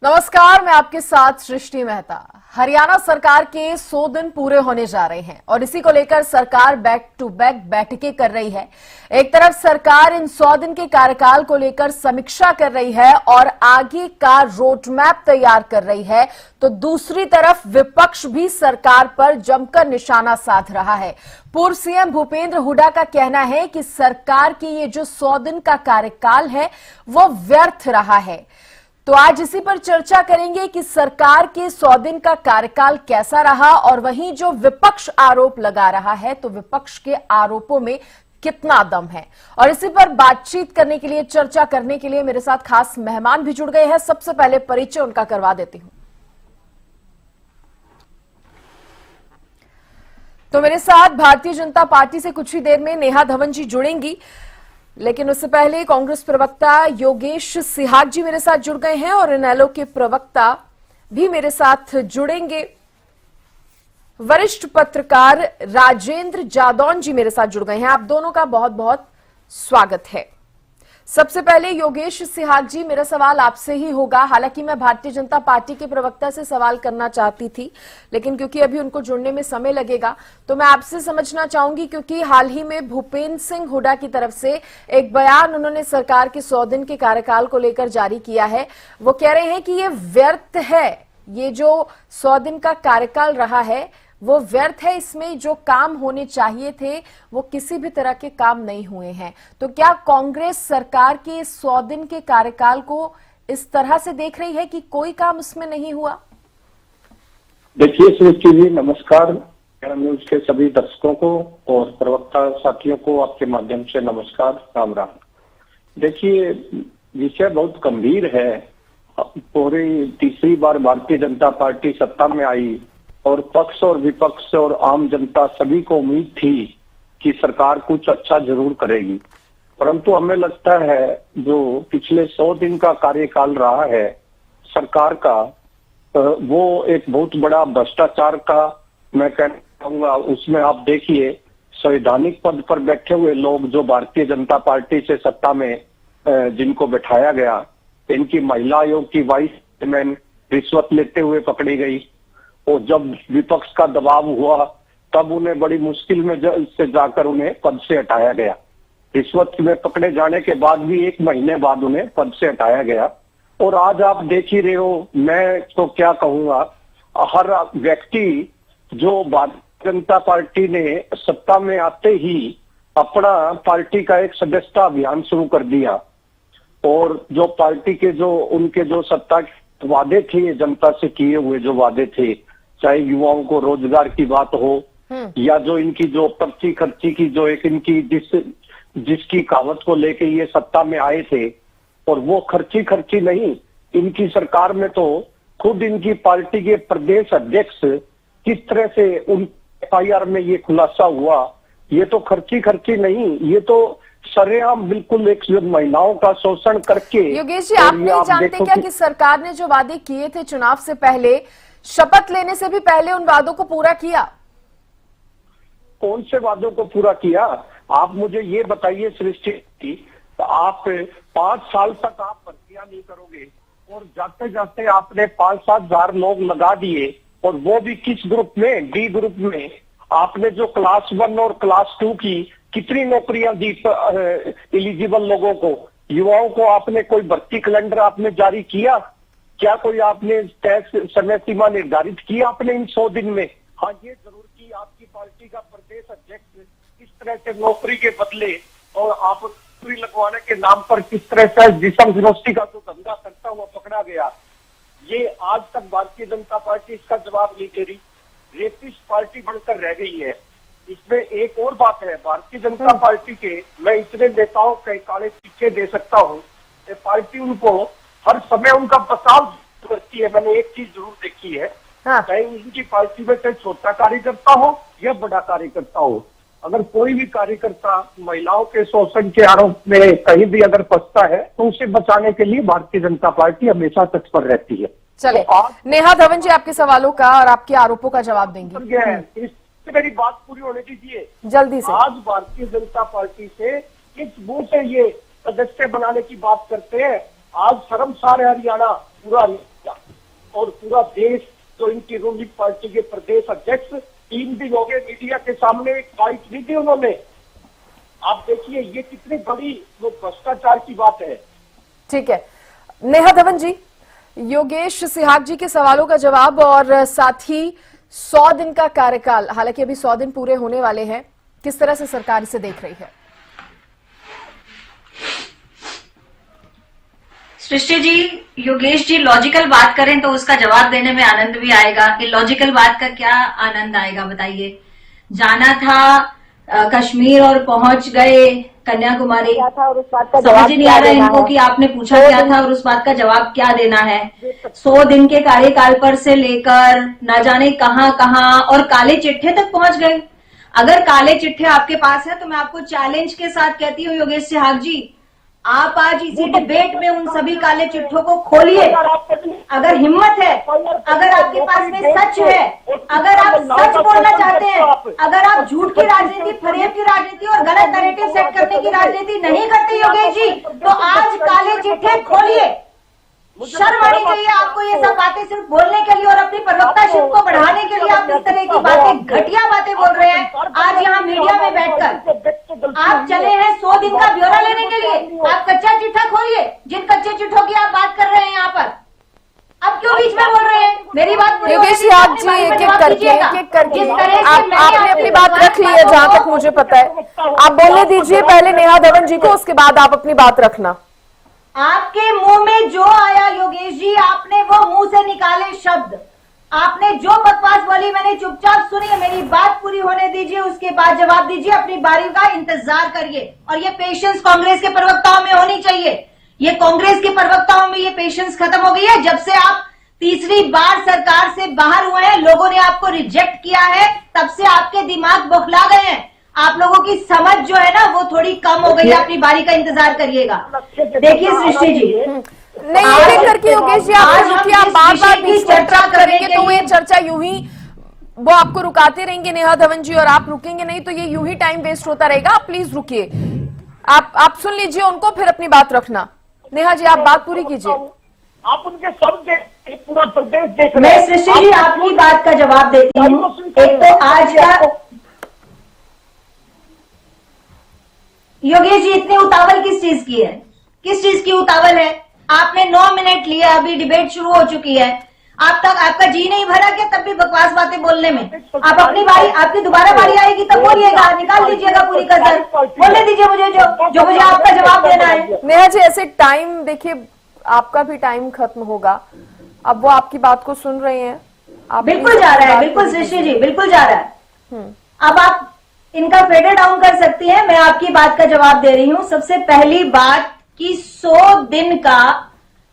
नमस्कार, मैं आपके साथ सृष्टि मेहता। हरियाणा सरकार के 100 दिन पूरे होने जा रहे हैं और इसी को लेकर सरकार बैक टू बैक बैठकें कर रही है। एक तरफ सरकार इन 100 दिन के कार्यकाल को लेकर समीक्षा कर रही है और आगे का रोड मैप तैयार कर रही है, तो दूसरी तरफ विपक्ष भी सरकार पर जमकर निशाना साध रहा है। पूर्व सीएम भूपेंद्र हुड्डा का कहना है कि सरकार की ये जो 100 दिन का कार्यकाल है वो व्यर्थ रहा है। तो आज इसी पर चर्चा करेंगे कि सरकार के 100 दिन का कार्यकाल कैसा रहा और वहीं जो विपक्ष आरोप लगा रहा है तो विपक्ष के आरोपों में कितना दम है। और इसी पर बातचीत करने के लिए, चर्चा करने के लिए मेरे साथ खास मेहमान भी जुड़ गए हैं। सबसे पहले परिचय उनका करवा देती हूं। तो मेरे साथ भारतीय जनता पार्टी से कुछ ही देर में नेहा धवन जी जुड़ेंगी, लेकिन उससे पहले कांग्रेस प्रवक्ता योगेश सिहाग जी मेरे साथ जुड़ गए हैं और इनेलो के प्रवक्ता भी मेरे साथ जुड़ेंगे। वरिष्ठ पत्रकार राजेंद्र जादौन जी मेरे साथ जुड़ गए हैं। आप दोनों का बहुत बहुत स्वागत है। सबसे पहले योगेश सिहाग जी, मेरा सवाल आपसे ही होगा। हालांकि मैं भारतीय जनता पार्टी के प्रवक्ता से सवाल करना चाहती थी, लेकिन क्योंकि अभी उनको जुड़ने में समय लगेगा तो मैं आपसे समझना चाहूंगी, क्योंकि हाल ही में भूपेंद्र सिंह हुड्डा की तरफ से एक बयान उन्होंने सरकार के 100 दिन के कार्यकाल को लेकर जारी किया है। वो कह रहे हैं कि ये व्यर्थ है, ये जो 100 दिन का कार्यकाल रहा है वो व्यर्थ है, इसमें जो काम होने चाहिए थे वो किसी भी तरह के काम नहीं हुए हैं। तो क्या कांग्रेस सरकार के 100 दिन के कार्यकाल को इस तरह से देख रही है कि कोई काम उसमें नहीं हुआ? देखिए सृष्टि जी, नमस्कार। न्यूज के सभी दर्शकों को और प्रवक्ता साथियों को आपके माध्यम से नमस्कार, राम राम। देखिए, विषय बहुत गंभीर है। पूरी तीसरी बार भारतीय जनता पार्टी सत्ता में आई और पक्ष और विपक्ष और आम जनता सभी को उम्मीद थी कि सरकार कुछ अच्छा जरूर करेगी, परंतु हमें लगता है जो पिछले 100 दिन का कार्यकाल रहा है सरकार का, वो एक बहुत बड़ा भ्रष्टाचार का मैं कहना चाहूंगा। उसमें आप देखिए, संवैधानिक पद पर बैठे हुए लोग जो भारतीय जनता पार्टी से सत्ता में जिनको बैठाया गया, इनकी महिला आयोग की वाइस चेयरमैन रिश्वत लेते हुए पकड़ी गई और जब विपक्ष का दबाव हुआ तब उन्हें बड़ी मुश्किल में से जाकर उन्हें पद से हटाया गया। रिश्वत में पकड़े जाने के बाद भी 1 महीने बाद उन्हें पद से हटाया गया। और आज आप देख ही रहे हो, मैं तो क्या कहूंगा, हर व्यक्ति जो भारतीय जनता पार्टी ने सत्ता में आते ही अपना पार्टी का एक सदस्यता अभियान शुरू कर दिया और जो पार्टी के जो उनके जो सत्ता के वादे थे, जनता से किए हुए जो वादे थे, चाहे युवाओं को रोजगार की बात हो या जो इनकी जो पर्ची खर्ची की जो एक इनकी जिसकी कहावत को लेके ये सत्ता में आए थे, और वो खर्ची नहीं, इनकी सरकार में तो खुद इनकी पार्टी के प्रदेश अध्यक्ष किस तरह से उन FIR में ये खुलासा हुआ, ये तो खर्ची नहीं, ये तो सरेआम बिल्कुल एक महिलाओं का शोषण करके। योगेश जी, आप नहीं जानते क्या कि सरकार ने जो वादे किए थे चुनाव से पहले, शपथ लेने से भी पहले उन वादों को पूरा किया? कौन से वादों को पूरा किया? आप मुझे ये बताइए सृष्टि, आप 5 साल तक आप भर्तियां नहीं करोगे और जाते जाते आपने 5-7 हजार लोग लगा दिए, और वो भी किस ग्रुप में? डी ग्रुप में। आपने जो क्लास 1 और क्लास 2 की कितनी नौकरियां दी एलिजिबल लोगों को, युवाओं को? आपने कोई भर्ती कैलेंडर आपने जारी किया? क्या कोई आपने तय समय सीमा निर्धारित की आपने इन 100 दिन में? हाँ, ये जरूर की आपकी पार्टी का प्रदेश अध्यक्ष किस तरह से नौकरी के बदले और आप नौकरी लगवाने के नाम पर किस तरह से जिस्म फिरोशी का जो धंधा करता हुआ पकड़ा गया, ये आज तक भारतीय जनता पार्टी इसका जवाब नहीं दे रही। रेपिस्ट पार्टी बनकर रह गई है। इसमें एक और बात है, भारतीय जनता पार्टी के मैं इतने नेताओं के काले टीके दे सकता हूँ, पार्टी उनको हर समय उनका बचाव करती है। मैंने एक चीज जरूर देखी है, चाहे उनकी पार्टी में चाहे छोटा कार्यकर्ता हो या बड़ा कार्यकर्ता हो, अगर कोई भी कार्यकर्ता महिलाओं के शोषण के आरोप में कहीं भी अगर फंसता है तो उसे बचाने के लिए भारतीय जनता पार्टी हमेशा तत्पर रहती है। चले, तो नेहा धवन जी आपके सवालों का और आपके आरोपों का जवाब देंगी। इससे मेरी बात पूरी होने दीजिए जल्दी से। आज भारतीय जनता पार्टी से किस मुंह से ये सदस्य बनाने की बात करते हैं? आज शर्मसार है हरियाणा, पूरा हरियाणा। और पूरा देश जो इनकी रूलिंग पार्टी के प्रदेश अध्यक्ष 3 दिन हो गए मीडिया के सामने फाइट नहीं दी उन्होंने। आप देखिए ये कितनी बड़ी वो भ्रष्टाचार की बात है। ठीक है नेहा धवन जी, योगेश सिहाग जी के सवालों का जवाब और साथ ही 100 दिन का कार्यकाल, हालांकि अभी 100 दिन पूरे होने वाले हैं, किस तरह से सरकार इसे देख रही है? सृष्टि जी, योगेश जी लॉजिकल बात करें तो उसका जवाब देने में आनंद भी आएगा। इलॉजिकल बात का क्या आनंद आएगा बताइए। जाना था कश्मीर और पहुंच गए कन्याकुमारी, समझ ही नहीं आ रहा इनको कि आपने पूछा क्या था और उस बात का जवाब क्या देना है। 100 दिन के कार्यकाल पर से लेकर ना जाने कहां कहां और काले चिट्ठे तक पहुंच गए। अगर काले चिट्ठे आपके पास है तो मैं आपको चैलेंज के साथ कहती हूँ योगेश सिहाग जी, आप आज इसी डिबेट में उन सभी काले चिट्ठों को खोलिए। अगर हिम्मत है, अगर आपके पास में सच है, अगर आप सच बोलना चाहते हैं, अगर आप झूठ की राजनीति, फरेब की राजनीति और गलत नैरेटिव सेट करने की राजनीति नहीं करते योगेश जी, तो आज काले चिट्ठे खोलिए। शर्म आनी चाहिए आपको ये सब बातें सिर्फ बोलने के लिए और अपनी प्रवक्ताशिप को बढ़ाने के लिए आप इस तरह की बातें, घटिया बातें बोल रहे हैं। आज यहाँ मीडिया में बैठकर आप चले हैं 100 दिन का ब्यौरा लेने के लिए। आप कच्चा चिट्ठा खोलिए, जिन कच्चे चिट्ठों की आप बात कर रहे हैं यहाँ पर। अब क्यों बीच में बोल रहे हैं? मेरी बात योगेश सिहाग जी एक एक करके आपने अपनी बात रख ली है जहां तक मुझे पता है। आप बोलने दीजिए पहले नेहा धवन जी को, उसके बाद आप अपनी बात रखना। आपके मुंह में जो आया योगेश जी, आपने वो मुंह से निकाले शब्द, आपने जो बकवास बोली मैंने चुपचाप सुनी है। मेरी बात पूरी होने दीजिए, उसके बाद जवाब दीजिए। अपनी बारी का इंतजार करिए और ये पेशेंस कांग्रेस के प्रवक्ताओं में होनी चाहिए। ये कांग्रेस के प्रवक्ताओं में ये पेशेंस खत्म हो गई है। जब से आप तीसरी बार सरकार से बाहर हुए हैं, लोगों ने आपको रिजेक्ट किया है, तब से आपके दिमाग बौखला गए हैं। आप लोगों की समझ जो है ना वो थोड़ी कम हो गई है। अपनी बारी का इंतजार करिएगा। देखिए सृष्टि जी, नहीं एक करके योगेश जी आप बार-बार बीच चर्चा करेंगे तो ये चर्चा यूं ही वो आपको रुकाते रहेंगे नेहा धवन जी, और आप रुकेंगे नहीं तो ये यूं ही टाइम वेस्ट होता रहेगा। आप प्लीज रुकिए, आप सुन लीजिए उनको, फिर अपनी बात रखना। नेहा जी आप बात पूरी कीजिए। आप उनके शब्द पूरा प्रदेश देख रहे मैं हैं। सृष्टि जी आपकी बात का जवाब देती हूँ। एक तो आज का योगेश जी इतनी उतावल किस चीज की है? किस चीज की उतावल है? आपने 9 मिनट लिए, अभी डिबेट शुरू हो चुकी है। आप तक आपका जी नहीं भरा क्या तब भी बकवास बातें बोलने में? आप अपनी बारी, आपकी दोबारा बारी आएगी तब बोलिएगा, निकाल दीजिएगा पूरी कसर। बोलने दीजिए मुझे जो मुझे आपका जवाब देना है। नेहा जी ऐसे टाइम देखिए, आपका भी टाइम खत्म होगा। अब वो आपकी बात को सुन रहे हैं। आप बिल्कुल जा रहा है, बिल्कुल सृष्टि जी बिल्कुल जा रहा है। अब आप इनका फेडर डाउन कर सकती हैं। मैं आपकी बात का जवाब दे रही हूं। सबसे पहली बात कि 100 दिन का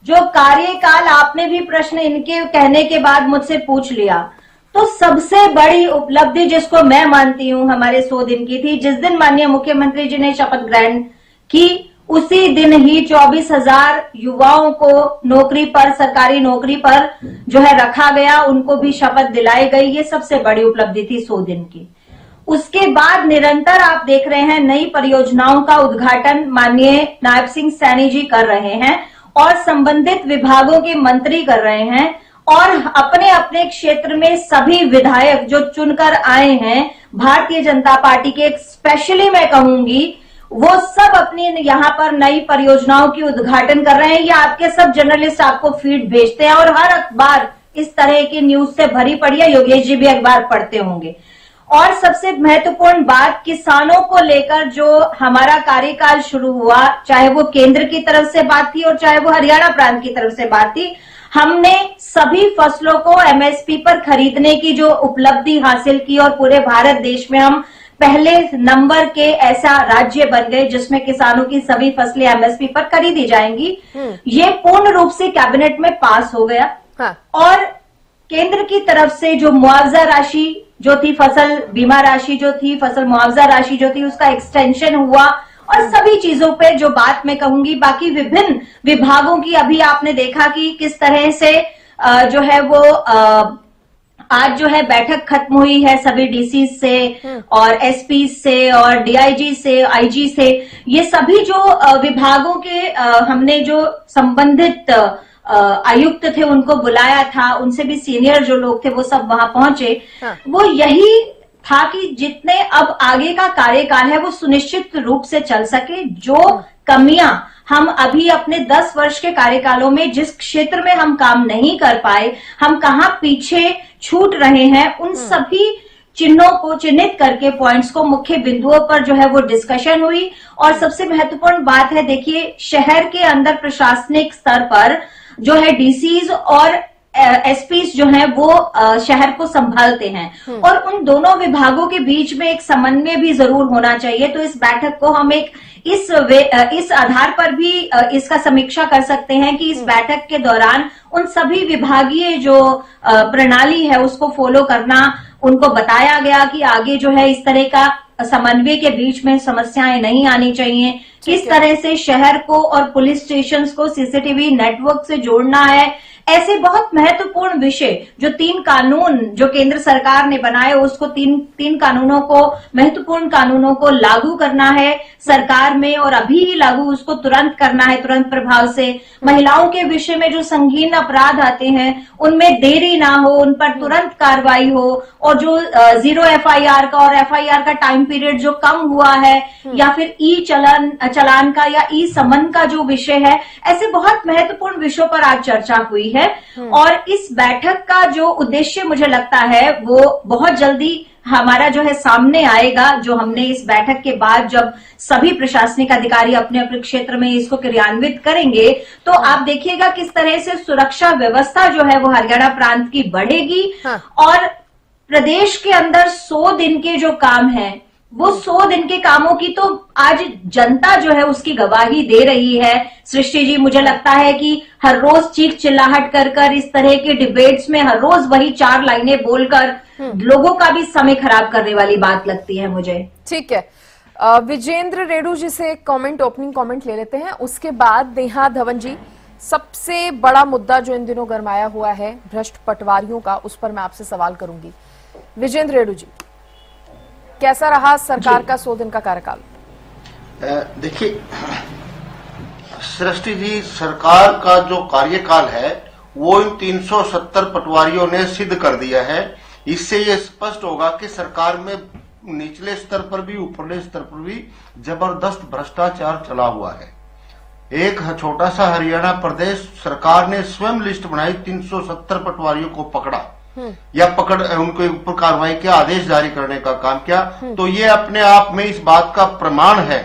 जो कार्यकाल, आपने भी प्रश्न इनके कहने के बाद मुझसे पूछ लिया, तो सबसे बड़ी उपलब्धि जिसको मैं मानती हूं हमारे 100 दिन की थी, जिस दिन माननीय मुख्यमंत्री जी ने शपथ ग्रहण की उसी दिन ही 24,000 युवाओं को नौकरी पर, सरकारी नौकरी पर जो है रखा गया, उनको भी शपथ दिलाई गई। ये सबसे बड़ी उपलब्धि थी 100 दिन की। उसके बाद निरंतर आप देख रहे हैं नई परियोजनाओं का उद्घाटन माननीय नायब सिंह सैनी जी कर रहे हैं और संबंधित विभागों के मंत्री कर रहे हैं, और अपने अपने क्षेत्र में सभी विधायक जो चुनकर आए हैं भारतीय जनता पार्टी के, स्पेशली मैं कहूंगी, वो सब अपनी यहाँ पर नई परियोजनाओं की उद्घाटन कर रहे हैं। ये आपके सब जर्नलिस्ट आपको फीड भेजते हैं और हर अखबार इस तरह की न्यूज से भरी पड़ी है। योगेश जी भी अखबार पढ़ते होंगे। और सबसे महत्वपूर्ण बात, किसानों को लेकर जो हमारा कार्यकाल शुरू हुआ, चाहे वो केंद्र की तरफ से बात थी और चाहे वो हरियाणा प्रांत की तरफ से बात थी, हमने सभी फसलों को एमएसपी पर खरीदने की जो उपलब्धि हासिल की और पूरे भारत देश में हम पहले नंबर के ऐसा राज्य बन गए जिसमें किसानों की सभी फसलें एमएसपी पर खरीदी जाएंगी। ये पूर्ण रूप से कैबिनेट में पास हो गया। हाँ। और केंद्र की तरफ से जो मुआवजा राशि जो थी, फसल बीमा राशि जो थी, फसल मुआवजा राशि जो थी, उसका एक्सटेंशन हुआ। और सभी चीजों पे जो बात मैं कहूंगी, बाकी विभिन्न विभागों की अभी आपने देखा कि किस तरह से जो है वो आज जो है बैठक खत्म हुई है सभी डीसी से और एसपी से और डीआईजी से, आईजी से। ये सभी जो विभागों के हमने जो संबंधित आयुक्त थे उनको बुलाया था, उनसे भी सीनियर जो लोग थे वो सब वहां पहुंचे। हाँ। वो यही था कि जितने अब आगे का कार्यकाल है वो सुनिश्चित रूप से चल सके। जो कमियां हम अभी अपने 10 वर्ष के कार्यकालों में जिस क्षेत्र में हम काम नहीं कर पाए, हम कहाँ पीछे छूट रहे हैं, उन सभी चिन्हों को चिन्हित करके पॉइंट्स को मुख्य बिंदुओं पर जो है वो डिस्कशन हुई। और सबसे महत्वपूर्ण बात है, देखिए शहर के अंदर प्रशासनिक स्तर पर जो है डीसीज और एसपीज जो हैं वो शहर को संभालते हैं और उन दोनों विभागों के बीच में एक समन्वय भी जरूर होना चाहिए। तो इस बैठक को हम एक इस आधार पर भी इसका समीक्षा कर सकते हैं कि इस बैठक के दौरान उन सभी विभागीय जो प्रणाली है उसको फॉलो करना उनको बताया गया कि आगे जो है इस तरह का समन्वय के बीच में समस्याएं नहीं आनी चाहिए। किस तरह से शहर को और पुलिस स्टेशंस को सीसीटीवी नेटवर्क से जोड़ना है, ऐसे बहुत महत्वपूर्ण विषय जो 3 कानून जो केंद्र सरकार ने बनाए उसको तीन कानूनों को, महत्वपूर्ण कानूनों को लागू करना है सरकार में और अभी ही लागू उसको तुरंत करना है, तुरंत प्रभाव से। महिलाओं के विषय में जो संगीन अपराध आते हैं उनमें देरी ना हो, उन पर तुरंत कार्रवाई हो और जो 0 FIR का और FIR का टाइम पीरियड जो कम हुआ है या फिर चलान का या समन का जो विषय है, ऐसे बहुत महत्वपूर्ण विषयों पर आज चर्चा हुई है। और इस बैठक का जो उद्देश्य मुझे लगता है वो बहुत जल्दी हमारा जो है सामने आएगा। जो हमने इस बैठक के बाद जब सभी प्रशासनिक अधिकारी अपने अपने क्षेत्र में इसको क्रियान्वित करेंगे तो आप देखिएगा किस तरह से सुरक्षा व्यवस्था जो है वो हरियाणा प्रांत की बढ़ेगी। और प्रदेश के अंदर 100 दिन के जो काम है वो 100 दिन के कामों की तो आज जनता जो है उसकी गवाही दे रही है। सृष्टि जी, मुझे लगता है कि हर रोज चीख चिल्लाहट कर इस तरह के डिबेट्स में हर रोज वही 4 लाइनें बोलकर लोगों का भी समय खराब करने वाली बात लगती है मुझे। ठीक है, विजेंद्र रेणु जी से ओपनिंग कमेंट ले लेते हैं, उसके बाद नेहा धवन जी। सबसे बड़ा मुद्दा जो इन दिनों गरमाया हुआ है भ्रष्ट पटवारियों का, उस पर मैं आपसे सवाल करूंगी। विजेंद्र रेणु जी, कैसा रहा सरकार का 100 दिन का कार्यकाल? देखिए सृष्टि जी, सरकार का जो कार्यकाल है वो इन 370 पटवारियों ने सिद्ध कर दिया है। इससे ये स्पष्ट होगा कि सरकार में निचले स्तर पर भी ऊपरले स्तर पर भी जबरदस्त भ्रष्टाचार चला हुआ है। एक छोटा सा हरियाणा प्रदेश सरकार ने स्वयं लिस्ट बनाई, 370 पटवारियों को पकड़ा या उनके ऊपर कार्रवाई के आदेश जारी करने का काम किया। तो ये अपने आप में इस बात का प्रमाण है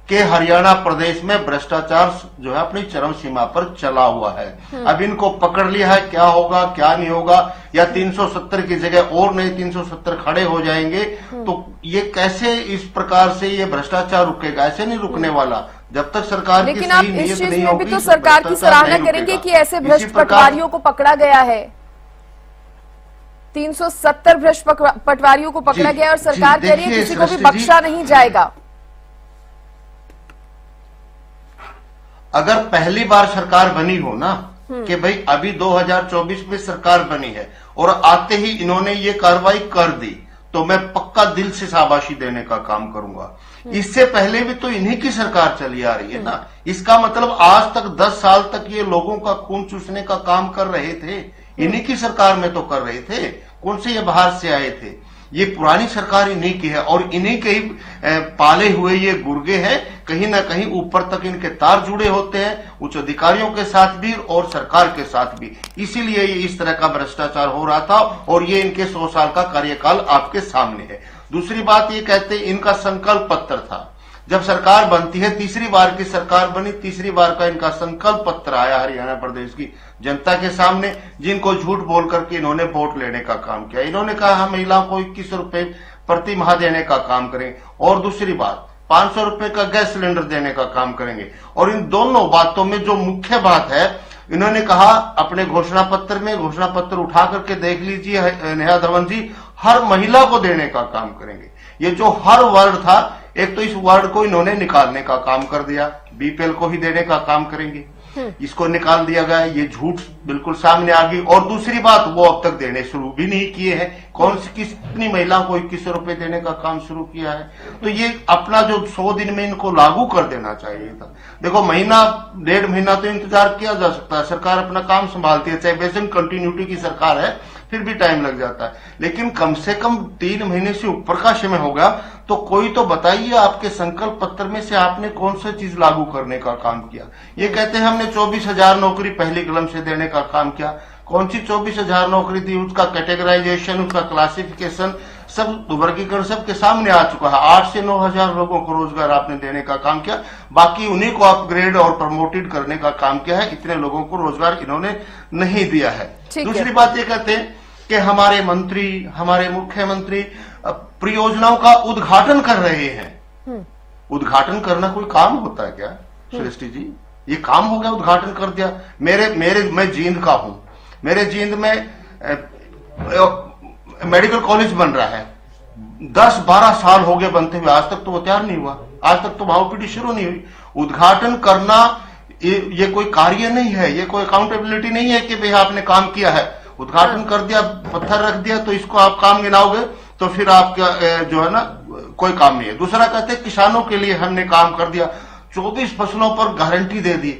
कि हरियाणा प्रदेश में भ्रष्टाचार जो है अपनी चरम सीमा पर चला हुआ है। अब इनको पकड़ लिया है, क्या होगा क्या नहीं होगा, या 370 की जगह और नए 370 खड़े हो जाएंगे, तो ये कैसे इस प्रकार से ये भ्रष्टाचार रुकेगा? ऐसे नहीं रुकने वाला जब तक सरकार की सही नीयत नहीं होगी। भी तो सरकार की सराहना करेंगे कि ऐसे भ्रष्ट पटवारियों को पकड़ा गया है, 370 भ्रष्ट पटवारियों को पकड़ा गया और सरकार कह रही है किसी को भी बख्शा नहीं जाएगा। अगर पहली बार सरकार बनी हो ना कि भाई अभी 2024 में सरकार बनी है और आते ही इन्होंने ये कार्रवाई कर दी, तो मैं पक्का दिल से शाबाशी देने का काम करूंगा। इससे पहले भी तो इन्हीं की सरकार चली आ रही है ना। इसका मतलब आज तक 10 साल तक ये लोगों का खून चूसने का काम कर रहे थे, इन्हीं की सरकार में तो कर रहे थे। कौन से ये बाहर से आए थे? ये पुरानी सरकार इन्हीं की है और इन्हीं के ही पाले हुए ये गुर्गे हैं। कहीं ना कहीं ऊपर तक इनके तार जुड़े होते हैं, उच्च अधिकारियों के साथ भी और सरकार के साथ भी। इसीलिए ये इस तरह का भ्रष्टाचार हो रहा था और ये इनके 100 साल का कार्यकाल आपके सामने है। दूसरी बात ये कहते इनका संकल्प पत्र था। जब सरकार बनती है, तीसरी बार की सरकार बनी, तीसरी बार का इनका संकल्प पत्र आया हरियाणा प्रदेश की जनता के सामने, जिनको झूठ बोल करके इन्होंने वोट लेने का काम किया। इन्होंने कहा हम महिलाओं को 21 रुपए प्रति माह देने का काम करेंगे और दूसरी बात 500 रुपए का गैस सिलेंडर देने का काम करेंगे। और इन दोनों बातों में जो मुख्य बात है, इन्होंने कहा अपने घोषणा पत्र में, घोषणा पत्र उठा करके देख लीजिए नेहा धवन जी, हर महिला को देने का काम करेंगे। ये जो हर वर्ड था, एक तो इस वर्ड को इन्होंने निकालने का काम कर दिया, बीपीएल को ही देने का काम करेंगे, इसको निकाल दिया गया। ये झूठ बिल्कुल सामने आ गई। और दूसरी बात, वो अब तक देने शुरू भी नहीं किए हैं। कौन सी कितनी महिला को 2100 रुपए देने का काम शुरू किया है? तो ये अपना जो 100 दिन में इनको लागू कर देना चाहिए था। देखो, महीना 1.5 महीना तो इंतजार किया जा सकता है, सरकार अपना काम संभालती है, चाहे बेसिक कंटिन्यूटी की सरकार है, फिर भी टाइम लग जाता है। लेकिन कम से कम 3 महीने से ऊपर का समय हो गया, तो कोई तो बताइए आपके संकल्प पत्र में से आपने कौन सा चीज लागू करने का काम किया। ये कहते हैं हमने 24,000 नौकरी पहली कलम से देने का काम किया। कौन सी 24,000 नौकरी दी? उसका कैटेगराइजेशन, उसका क्लासिफिकेशन, सब वर्गीकरण सबके सामने आ चुका है। 8 से 9,000 लोगों को रोजगार आपने देने का काम किया, बाकी उन्हीं को अपग्रेड और प्रमोटेड करने का काम किया है। इतने लोगों को रोजगार इन्होंने नहीं दिया है। दूसरी बात ये कहते हैं कि हमारे मंत्री, हमारे मुख्यमंत्री परियोजनाओं का उद्घाटन कर रहे हैं। उद्घाटन करना कोई काम होता है क्या सृष्टि जी? ये काम हो गया, उद्घाटन कर दिया। मैं जींद का हूं, मेरे जींद में मेडिकल कॉलेज बन रहा है। 10-12 साल हो गए बनते हुए, आज तक तो वो तैयार नहीं हुआ, आज तक तो भावपीढ़ी शुरू नहीं हुई। उद्घाटन करना ये कोई कार्य नहीं है, ये कोई अकाउंटेबिलिटी नहीं है कि भाई आपने काम किया है। उद्घाटन कर दिया, पत्थर रख दिया, तो इसको आप काम गिनाओगे तो फिर आपका जो है ना कोई काम नहीं है। दूसरा कहते हैं किसानों के लिए हमने काम कर दिया, 24 फसलों पर गारंटी दे दी।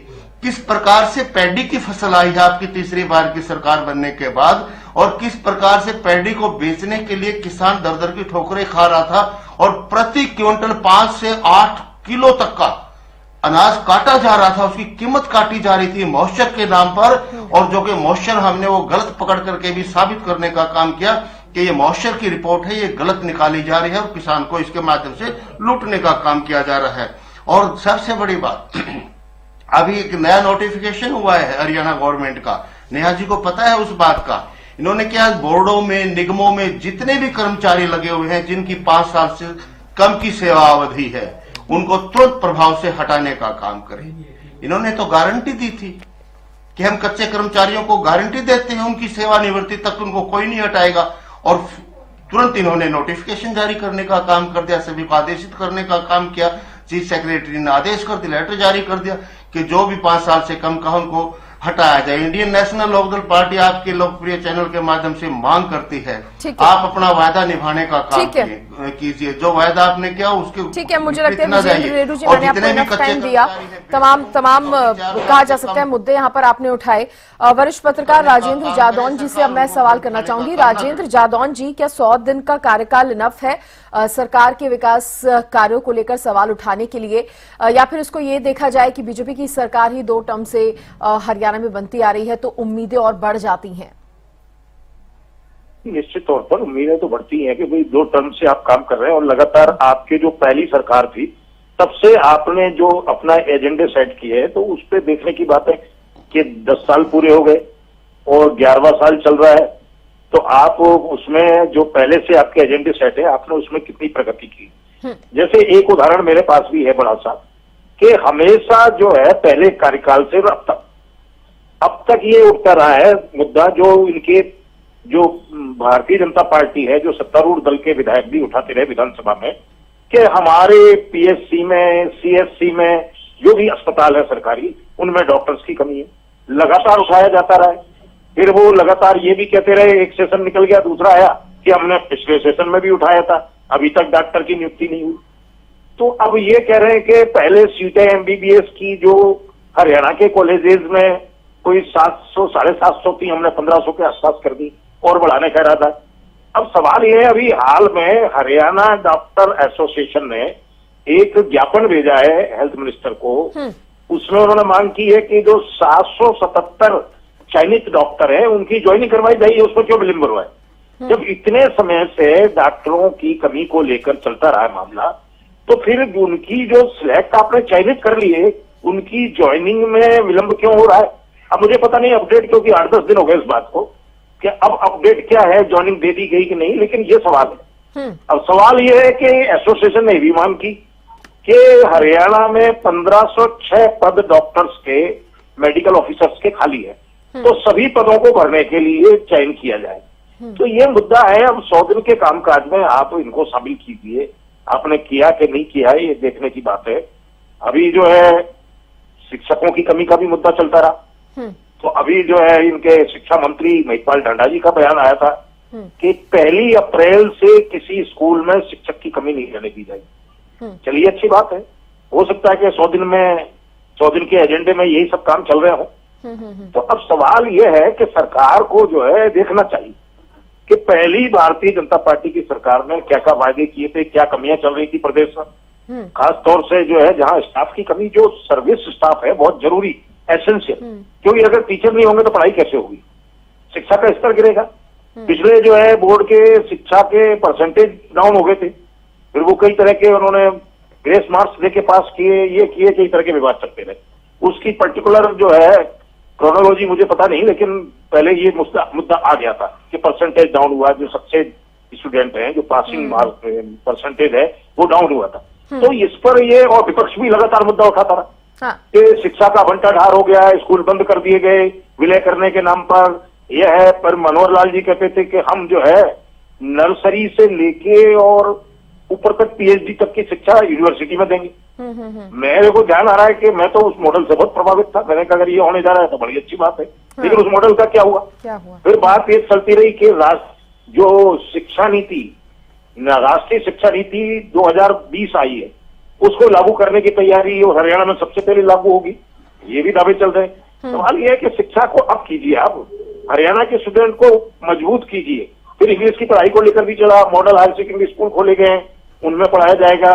किस प्रकार से पैडी की फसल आई है आपकी तीसरी बार की सरकार बनने के बाद, और किस प्रकार से पैडी को बेचने के लिए किसान दर दर की ठोकरें खा रहा था, और प्रति क्विंटल 5 से 8 किलो तक का अनाज काटा जा रहा था, उसकी कीमत काटी जा रही थी मॉइस्चर के नाम पर। और जो कि मॉइस्चर हमने वो गलत पकड़ करके भी साबित करने का काम किया कि ये मॉइस्चर की रिपोर्ट है, ये गलत निकाली जा रही है और किसान को इसके माध्यम से लूटने का काम किया जा रहा है। और सबसे बड़ी बात, अभी एक नया नोटिफिकेशन हुआ है हरियाणा गवर्नमेंट का, नेहा जी को पता है उस बात का। इन्होंने क्या, बोर्डों में, निगमों में जितने भी कर्मचारी लगे हुए हैं जिनकी 5 साल से कम की सेवा अवधि है, उनको तुरंत प्रभाव से हटाने का काम करें। इन्होंने तो गारंटी दी थी कि हम कच्चे कर्मचारियों को गारंटी देते हैं, उनकी सेवानिवृत्ति तक उनको कोई नहीं हटाएगा, और तुरंत इन्होंने नोटिफिकेशन जारी करने का काम कर दिया, सभी को आदेशित करने का काम किया। चीफ सेक्रेटरी ने आदेश कर दिया, लेटर जारी कर दिया कि जो भी 5 साल से कम का उनको हटाया जाए। इंडियन नेशनल लोकदल पार्टी आपके लोकप्रिय चैनल के माध्यम से मांग करती है, आप अपना वायदा निभाने का काम कीजिए। जो वायदा आपने किया उसके ठीक है। मुझे लगता है विजेंद्र रेणु जी, मैंने आपको इनफ टाइम दिया। तमाम कहा जा सकता है मुद्दे यहाँ पर आपने उठाए। वरिष्ठ पत्रकार राजेंद्र जादौन जी से अब मैं सवाल करना चाहूंगी। राजेंद्र जादौन जी, क्या 100 दिन का कार्यकाल इनफ है सरकार के विकास कार्यों को लेकर सवाल उठाने के लिए, या फिर इसको ये देखा जाए कि बीजेपी की सरकार ही 2 टर्म से हरियाणा में बनती आ रही है तो उम्मीदें और बढ़ जाती हैं? निश्चित तौर पर उम्मीदें तो बढ़ती हैं कि भाई 2 टर्म से आप काम कर रहे हैं और लगातार आपके जो पहली सरकार थी तब से आपने जो अपना एजेंडे सेट किए हैं, तो उस पर देखने की बात है कि 10 साल पूरे हो गए और 11वां साल चल रहा है, तो आप उसमें जो पहले से आपके एजेंडे सेट है, आपने उसमें कितनी प्रगति की। जैसे एक उदाहरण मेरे पास भी है बड़ा सा, कि हमेशा जो है पहले कार्यकाल से अब तक ये उठता रहा है मुद्दा, जो इनके जो भारतीय जनता पार्टी है, जो सत्तारूढ़ दल के विधायक भी उठाते रहे विधानसभा में, कि हमारे पीएचसी में, सीएचसी में जो भी अस्पताल है सरकारी, उनमें डॉक्टर्स की कमी है। लगातार उठाया जाता रहा है। फिर वो लगातार ये भी कहते रहे, एक सेशन निकल गया, दूसरा आया कि हमने पिछले सेशन में भी उठाया था, अभी तक डॉक्टर की नियुक्ति नहीं हुई। तो अब ये कह रहे हैं कि पहले सीटें एमबीबीएस की जो हरियाणा के कॉलेजेस में कोई 700, 750 थी, हमने 1500 के आसपास कर दी और बढ़ाने का इरादा। अब सवाल ये है, अभी हाल में हरियाणा डॉक्टर एसोसिएशन ने एक ज्ञापन भेजा है हेल्थ मिनिस्टर को, उसमें उन्होंने मांग की है कि जो 777 चयनित डॉक्टर है उनकी ज्वाइनिंग करवाई जाइए, उसमें क्यों विलंब हुआ है। जब इतने समय से डॉक्टरों की कमी को लेकर चलता रहा है मामला, तो फिर उनकी जो सिलेक्ट आपने चयनित कर लिए, उनकी ज्वाइनिंग में विलंब क्यों हो रहा है। अब मुझे पता नहीं अपडेट, क्योंकि 8-10 दिन हो गए इस बात को, कि अब अपडेट क्या है, ज्वाइनिंग दे दी गई कि नहीं, लेकिन ये सवाल है। अब सवाल ये है कि एसोसिएशन ने भी मांग की कि हरियाणा में 1506 पद डॉक्टर्स के, मेडिकल ऑफिसर्स के खाली है, तो सभी पदों को भरने के लिए चयन किया जाए। तो ये मुद्दा है। अब 100 दिन के कामकाज में आप इनको शामिल कीजिए, आपने किया कि नहीं किया ये देखने की बात है। अभी जो है शिक्षकों की कमी का भी मुद्दा चलता रहा, तो अभी जो है इनके शिक्षा मंत्री महिपाल ढंडा जी का बयान आया था कि 1 अप्रैल से किसी स्कूल में शिक्षक की कमी नहीं रहने दी जाएगी। चलिए, अच्छी बात है। हो सकता है कि 100 दिन के एजेंडे में यही सब काम चल रहे हो। तो अब सवाल यह है कि सरकार को जो है देखना चाहिए कि पहली भारतीय जनता पार्टी की सरकार ने क्या क्या वायदे किए थे, क्या कमियां चल रही थी प्रदेश में, खास तौर से जो है जहां स्टाफ की कमी, जो सर्विस स्टाफ है बहुत जरूरी, एसेंशियल, क्योंकि अगर टीचर नहीं होंगे तो पढ़ाई कैसे होगी, शिक्षा का स्तर गिरेगा। पिछले जो है बोर्ड के शिक्षा के परसेंटेज डाउन हो गए थे, फिर वो कई तरह के उन्होंने ग्रेस मार्क्स देके पास किए, ये किए, कई तरह के विवाद चलते रहे। उसकी पर्टिकुलर जो है क्रोनोलॉजी मुझे पता नहीं, लेकिन पहले ये मुद्दा आ गया था कि परसेंटेज डाउन हुआ, जो सक्सेस स्टूडेंट हैं, जो पासिंग मार्क परसेंटेज है वो डाउन हुआ था। तो इस पर ये, और विपक्ष भी लगातार मुद्दा उठाता रहा कि शिक्षा का बंटाढार हो गया, स्कूल बंद कर दिए गए विलय करने के नाम पर। यह है, पर मनोहर लाल जी कहते थे कि हम जो है नर्सरी से लेके और ऊपर तक पीएचडी तक की शिक्षा यूनिवर्सिटी में देंगे। मेरे को ध्यान आ रहा है कि मैं तो उस मॉडल से बहुत प्रभावित था। मैंने कहा अगर ये होने जा रहा है तो बड़ी अच्छी बात है। लेकिन उस मॉडल का क्या हुआ? फिर बात ये चलती रही कि जो शिक्षा नीति, राष्ट्रीय शिक्षा नीति 2020 आई है, उसको लागू करने की तैयारी और हरियाणा में सबसे पहले लागू होगी, ये भी दावे चल रहे हैं। सवाल ये है कि शिक्षा को अब कीजिए, आप हरियाणा के स्टूडेंट को मजबूत कीजिए। फिर इंग्लिश की पढ़ाई को लेकर भी चला, मॉडल हायर सेकेंडरी स्कूल खोले गए हैं, उनमें पढ़ाया जाएगा।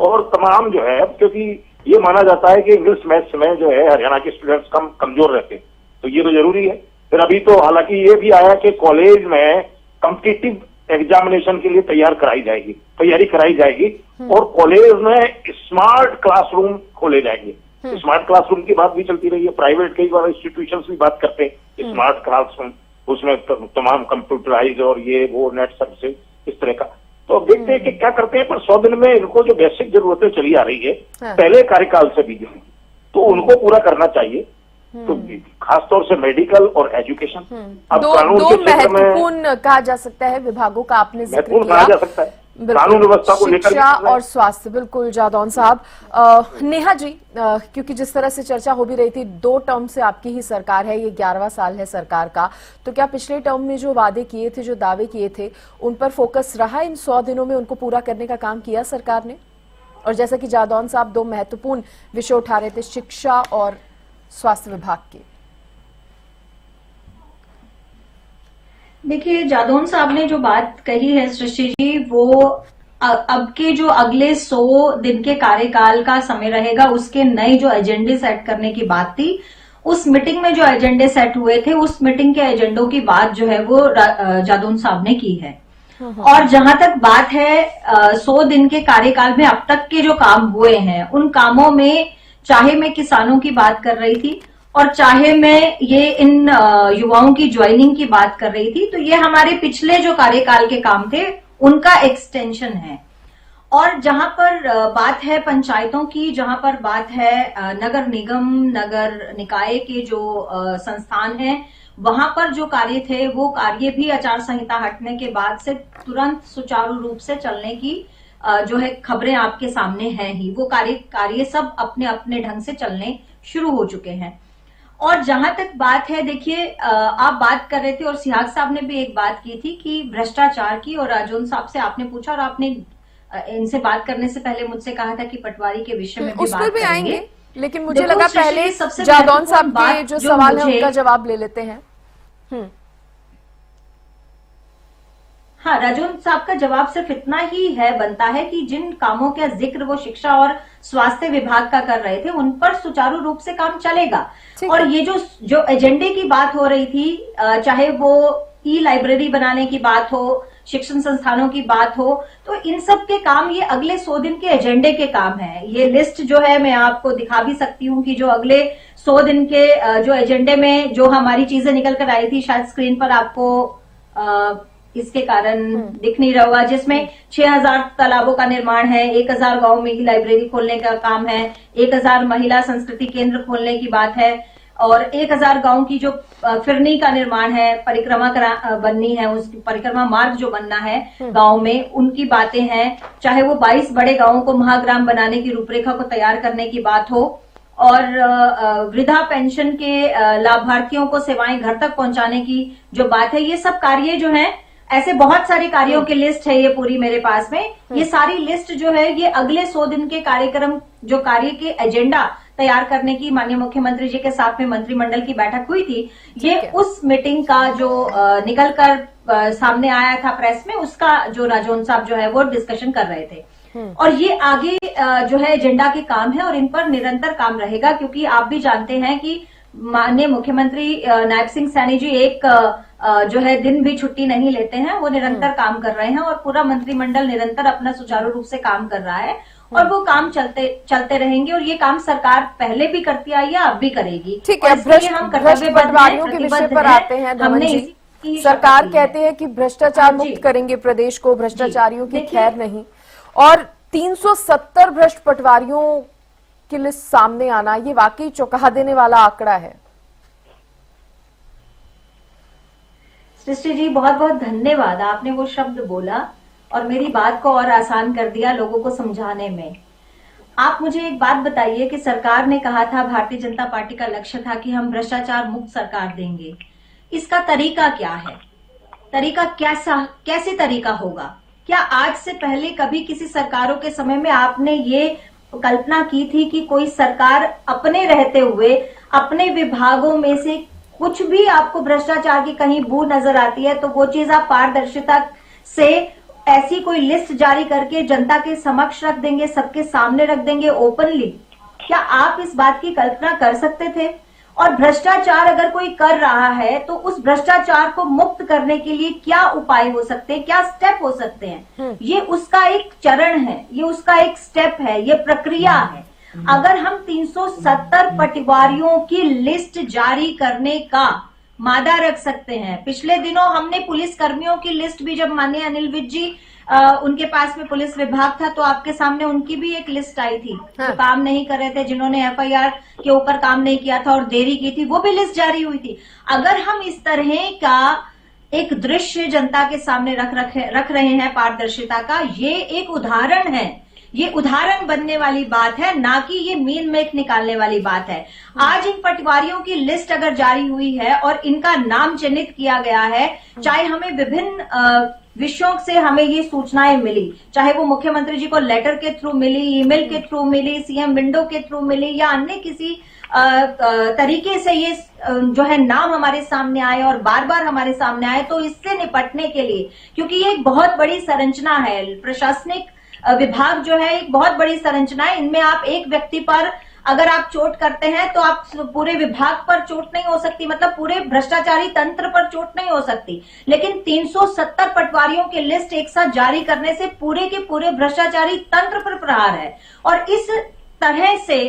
और तमाम जो है, क्योंकि ये माना जाता है कि इंग्लिश मैथ्स में जो है हरियाणा के स्टूडेंट्स कमजोर रहते हैं, तो ये तो जरूरी है। फिर अभी तो हालांकि ये भी आया कि कॉलेज में कॉम्पिटिटिव एग्जामिनेशन के लिए तैयारी कराई जाएगी और कॉलेज में स्मार्ट क्लासरूम खोले जाएंगे। स्मार्ट क्लासरूम की बात भी चलती रही है, प्राइवेट कई बार इंस्टीट्यूशंस भी बात करते हैं स्मार्ट क्लासरूम, उसमें तमाम कंप्यूटराइज और ये वो नेट सर्विसेज इस तरह का। तो अब देखते हैं कि क्या करते हैं। पर 100 दिन में इनको जो बेसिक जरूरतें चली आ रही है पहले कार्यकाल से भी, तो उनको पूरा करना चाहिए। तो खासतौर से मेडिकल और एजुकेशन, अब कानून के क्षेत्र में महत्वपूर्ण कहा जा सकता है विभागों का आपने जिक्र महत्वपूर्ण किया। कहा जा सकता है, कानून व्यवस्था को लेकर शिक्षा और स्वास्थ्य, बिल्कुल जादौन साहब। नेहा जी, क्योंकि जिस तरह से चर्चा हो भी रही थी, 2 टर्म से आपकी ही सरकार है, ये 11वां साल है सरकार का, तो क्या पिछले टर्म में जो वादे किए थे, जो दावे किए थे, उन पर फोकस रहा? इन 100 दिनों में उनको पूरा करने का काम किया सरकार ने? और जैसा कि जादौन साहब 2 महत्वपूर्ण विषय उठा रहे थे, शिक्षा और स्वास्थ्य विभाग के। देखिए, जादौन साहब ने जो बात कही है सृष्टि जी, वो अब के जो अगले 100 दिन के कार्यकाल का समय रहेगा, उसके नए जो एजेंडे सेट करने की बात थी। उस मीटिंग में जो एजेंडे सेट हुए थे, उस मीटिंग के एजेंडों की बात जो है वो जादौन साहब ने की है। और जहां तक बात है 100 दिन के कार्यकाल में अब तक के जो काम हुए हैं, उन कामों में चाहे मैं किसानों की बात कर रही थी और चाहे मैं ये इन युवाओं की ज्वाइनिंग की बात कर रही थी, तो ये हमारे पिछले जो कार्यकाल के काम थे उनका एक्सटेंशन है। और जहां पर बात है पंचायतों की, जहां पर बात है नगर निगम, नगर निकाय के जो संस्थान हैं, वहां पर जो कार्य थे वो कार्य भी आचार संहिता हटने के बाद से तुरंत सुचारू रूप से चलने की जो है खबरें आपके सामने हैं ही। वो कार्य सब अपने अपने ढंग से चलने शुरू हो चुके हैं। और जहां तक बात है, देखिए, आप बात कर रहे थे और सिहाग साहब ने भी एक बात की थी कि भ्रष्टाचार की, और राजौन साहब से आपने पूछा और आपने इनसे बात करने से पहले मुझसे कहा था कि पटवारी के विषय में भी बात करेंगे, लेकिन मुझे लगा पहले जादौन साहब के जो सवाल है उनका जवाब ले लेते हैं। हाँ, राजौन साहब का जवाब सिर्फ इतना ही बनता है कि जिन कामों का जिक्र वो शिक्षा और स्वास्थ्य विभाग का कर रहे थे, उन पर सुचारू रूप से काम चलेगा। और ये जो एजेंडे की बात हो रही थी, चाहे वो ई लाइब्रेरी बनाने की बात हो, शिक्षण संस्थानों की बात हो, तो इन सब के काम ये अगले 100 दिन के एजेंडे के काम है। ये लिस्ट जो है मैं आपको दिखा भी सकती हूँ कि जो अगले 100 दिन के जो एजेंडे में जो हमारी चीजें निकल कर आई थी, शायद स्क्रीन पर आपको इसके कारण दिख नहीं रहा होगा, जिसमें 6000 तालाबों का निर्माण है, 1000 गांव में ही लाइब्रेरी खोलने का काम है, 1000 महिला संस्कृति केंद्र खोलने की बात है, और 1000 गांव की जो फिरनी का निर्माण है, परिक्रमा बननी है, उस परिक्रमा मार्ग जो बनना है गांव में, उनकी बातें हैं। चाहे वो 22 बड़े गांवों को महाग्राम बनाने की रूपरेखा को तैयार करने की बात हो, और वृद्धा पेंशन के लाभार्थियों को सेवाएं घर तक पहुंचाने की जो बात है, ये सब कार्य जो हैं, ऐसे बहुत सारे कार्यों की लिस्ट है ये पूरी मेरे पास में। ये सारी लिस्ट जो है ये अगले 100 दिन के कार्यक्रम, जो कार्य के एजेंडा तैयार करने की माननीय मुख्यमंत्री जी के साथ में मंत्रिमंडल की बैठक हुई थी, ये उस मीटिंग का जो निकल कर सामने आया था प्रेस में, उसका जो राजौन साहब जो है वो डिस्कशन कर रहे थे। और ये आगे जो है एजेंडा के काम है और इन पर निरंतर काम रहेगा, क्योंकि आप भी जानते हैं कि माननीय मुख्यमंत्री नायब सिंह सैनी जी एक जो है दिन भी छुट्टी नहीं लेते हैं, वो निरंतर काम कर रहे हैं और पूरा मंत्रिमंडल निरंतर अपना सुचारू रूप से काम कर रहा है और वो काम चलते रहेंगे और ये काम सरकार पहले भी करती आई है, अब भी करेगी। ठीक है, भ्रष्ट पटवारियों के विषय पर आते हैं धवन जी। सरकार कहते हैं कि भ्रष्टाचार मुक्त करेंगे प्रदेश को, भ्रष्टाचारियों की खैर नहीं, और 370 भ्रष्ट पटवारियों की लिस्ट सामने आना, ये वाकई चौंका देने वाला आंकड़ा है। सृष्टि जी, बहुत बहुत धन्यवाद, आपने वो शब्द बोला और मेरी बात को और आसान कर दिया लोगों को समझाने में। आप मुझे एक बात बताइए कि सरकार ने कहा था, भारतीय जनता पार्टी का लक्ष्य था कि हम भ्रष्टाचार मुक्त सरकार देंगे। इसका तरीका क्या है? तरीका कैसे तरीका होगा? क्या आज से पहले कभी किसी सरकारों के समय में आपने ये कल्पना की थी कि कोई सरकार अपने रहते हुए अपने विभागों में से कुछ भी आपको भ्रष्टाचार की कहीं बू नजर आती है तो वो चीज आप पारदर्शिता से ऐसी कोई लिस्ट जारी करके जनता के समक्ष रख देंगे, सबके सामने रख देंगे ओपनली? क्या आप इस बात की कल्पना कर सकते थे? और भ्रष्टाचार अगर कोई कर रहा है तो उस भ्रष्टाचार को मुक्त करने के लिए क्या उपाय हो सकते हैं, क्या स्टेप हो सकते हैं? ये उसका एक चरण है, ये उसका एक स्टेप है, ये प्रक्रिया है। अगर हम 370 पटवारियों की लिस्ट जारी करने का मादा रख सकते हैं, पिछले दिनों हमने पुलिस कर्मियों की लिस्ट भी, जब माननीय अनिल विज जी उनके पास में पुलिस विभाग था तो आपके सामने उनकी भी एक लिस्ट आई थी, जो काम नहीं कर रहे थे, जिन्होंने एफआईआर के ऊपर काम नहीं किया था और देरी की थी, वो भी लिस्ट जारी हुई थी। अगर हम इस तरह का एक दृश्य जनता के सामने रख रहे हैं पारदर्शिता का, ये एक उदाहरण है, ये उदाहरण बनने वाली बात है, ना कि ये मीन मेख निकालने वाली बात है। आज इन पटवारियों की लिस्ट अगर जारी हुई है और इनका नाम चिन्हित किया गया है, चाहे हमें विभिन्न विषयों से हमें ये सूचनाएं मिली, चाहे वो मुख्यमंत्री जी को लेटर के थ्रू मिली, ईमेल के थ्रू मिली, सीएम विंडो के थ्रू मिली, या अन्य किसी तरीके से ये जो है नाम हमारे सामने आए और बार बार हमारे सामने आए, तो इससे निपटने के लिए, क्योंकि ये एक बहुत बड़ी संरचना है, प्रशासनिक विभाग जो है एक बहुत बड़ी संरचना है, इनमें आप एक व्यक्ति पर अगर आप चोट करते हैं तो आप पूरे विभाग पर चोट नहीं हो सकती, मतलब पूरे भ्रष्टाचारी तंत्र पर चोट नहीं हो सकती। लेकिन 370 पटवारियों की लिस्ट एक साथ जारी करने से पूरे के पूरे भ्रष्टाचारी तंत्र पर प्रहार है, और इस तरह से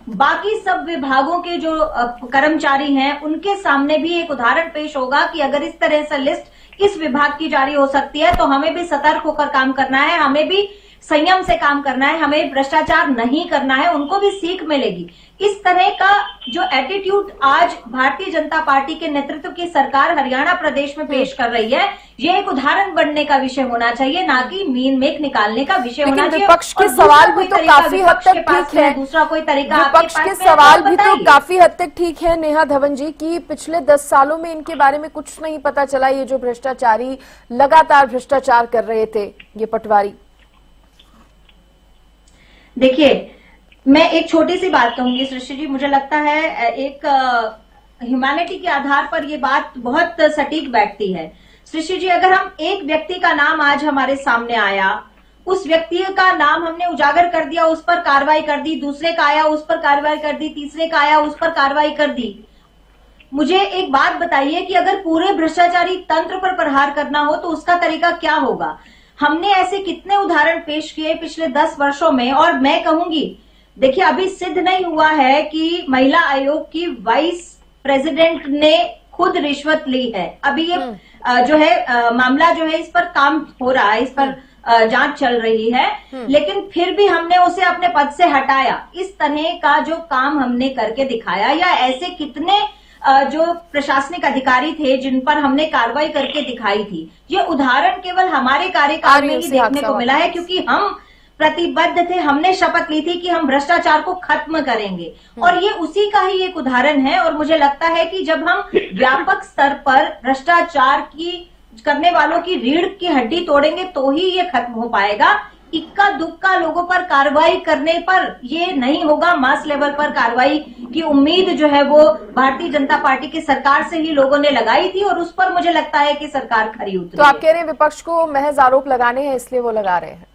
बाकी सब विभागों के जो कर्मचारी हैं उनके सामने भी एक उदाहरण पेश होगा कि अगर इस तरह से लिस्ट इस विभाग की जारी हो सकती है तो हमें भी सतर्क होकर काम करना है, हमें भी संयम से काम करना है, हमें भ्रष्टाचार नहीं करना है, उनको भी सीख मिलेगी। इस तरह का जो एटीट्यूड आज भारतीय जनता पार्टी के नेतृत्व की सरकार हरियाणा प्रदेश में पेश कर रही है, ये एक उदाहरण बनने का विषय होना चाहिए, ना कि मीन मेख निकालने का विषय होना चाहिए। विपक्ष के सवाल भी तो काफी हद तक ठीक है, दूसरा कोई तरीका विपक्ष के सवाल भी तो काफी हद तक ठीक है नेहा धवन जी, की पिछले 10 सालों में इनके बारे में कुछ नहीं पता चला, ये जो भ्रष्टाचारी लगातार भ्रष्टाचार कर रहे थे, ये पटवारी। देखिए, मैं एक छोटी सी बात कहूंगी सृष्टि जी, मुझे लगता है एक ह्यूमैनिटी के आधार पर ये बात बहुत सटीक बैठती है। सृष्टि जी, अगर हम एक व्यक्ति का नाम आज हमारे सामने आया, उस व्यक्ति का नाम हमने उजागर कर दिया, उस पर कार्रवाई कर दी, दूसरे का आया उस पर कार्रवाई कर दी, तीसरे का आया उस पर कार्रवाई कर दी, मुझे एक बात बताइए कि अगर पूरे भ्रष्टाचारी तंत्र पर प्रहार करना हो तो उसका तरीका क्या होगा? हमने ऐसे कितने उदाहरण पेश किए पिछले 10 वर्षों में, और मैं कहूंगी, देखिए अभी सिद्ध नहीं हुआ है कि महिला आयोग की वाइस प्रेसिडेंट ने खुद रिश्वत ली है। अभी ये जो है मामला जो है इस पर काम हो रहा है, इस पर जांच चल रही है, लेकिन फिर भी हमने उसे अपने पद से हटाया। इस तरह का जो काम हमने करके दिखाया, या ऐसे कितने जो प्रशासनिक अधिकारी थे जिन पर हमने कार्रवाई करके दिखाई थी, ये उदाहरण केवल हमारे कार्यकाल में ही देखने को मिला है, क्योंकि हम प्रतिबद्ध थे, हमने शपथ ली थी कि हम भ्रष्टाचार को खत्म करेंगे, और ये उसी का ही एक उदाहरण है। और मुझे लगता है कि जब हम व्यापक स्तर पर भ्रष्टाचार की करने वालों की रीढ़ की हड्डी तोड़ेंगे तो ही ये खत्म हो पाएगा। इक्का दुक्का लोगों पर कार्रवाई करने पर ये नहीं होगा। मास लेवल पर कार्रवाई की उम्मीद जो है वो भारतीय जनता पार्टी की सरकार से ही लोगों ने लगाई थी, और उस पर मुझे लगता है कि सरकार खरी उतरी। तो आप कह रहे हैं विपक्ष को महज आरोप लगाने हैं इसलिए वो लगा रहे हैं?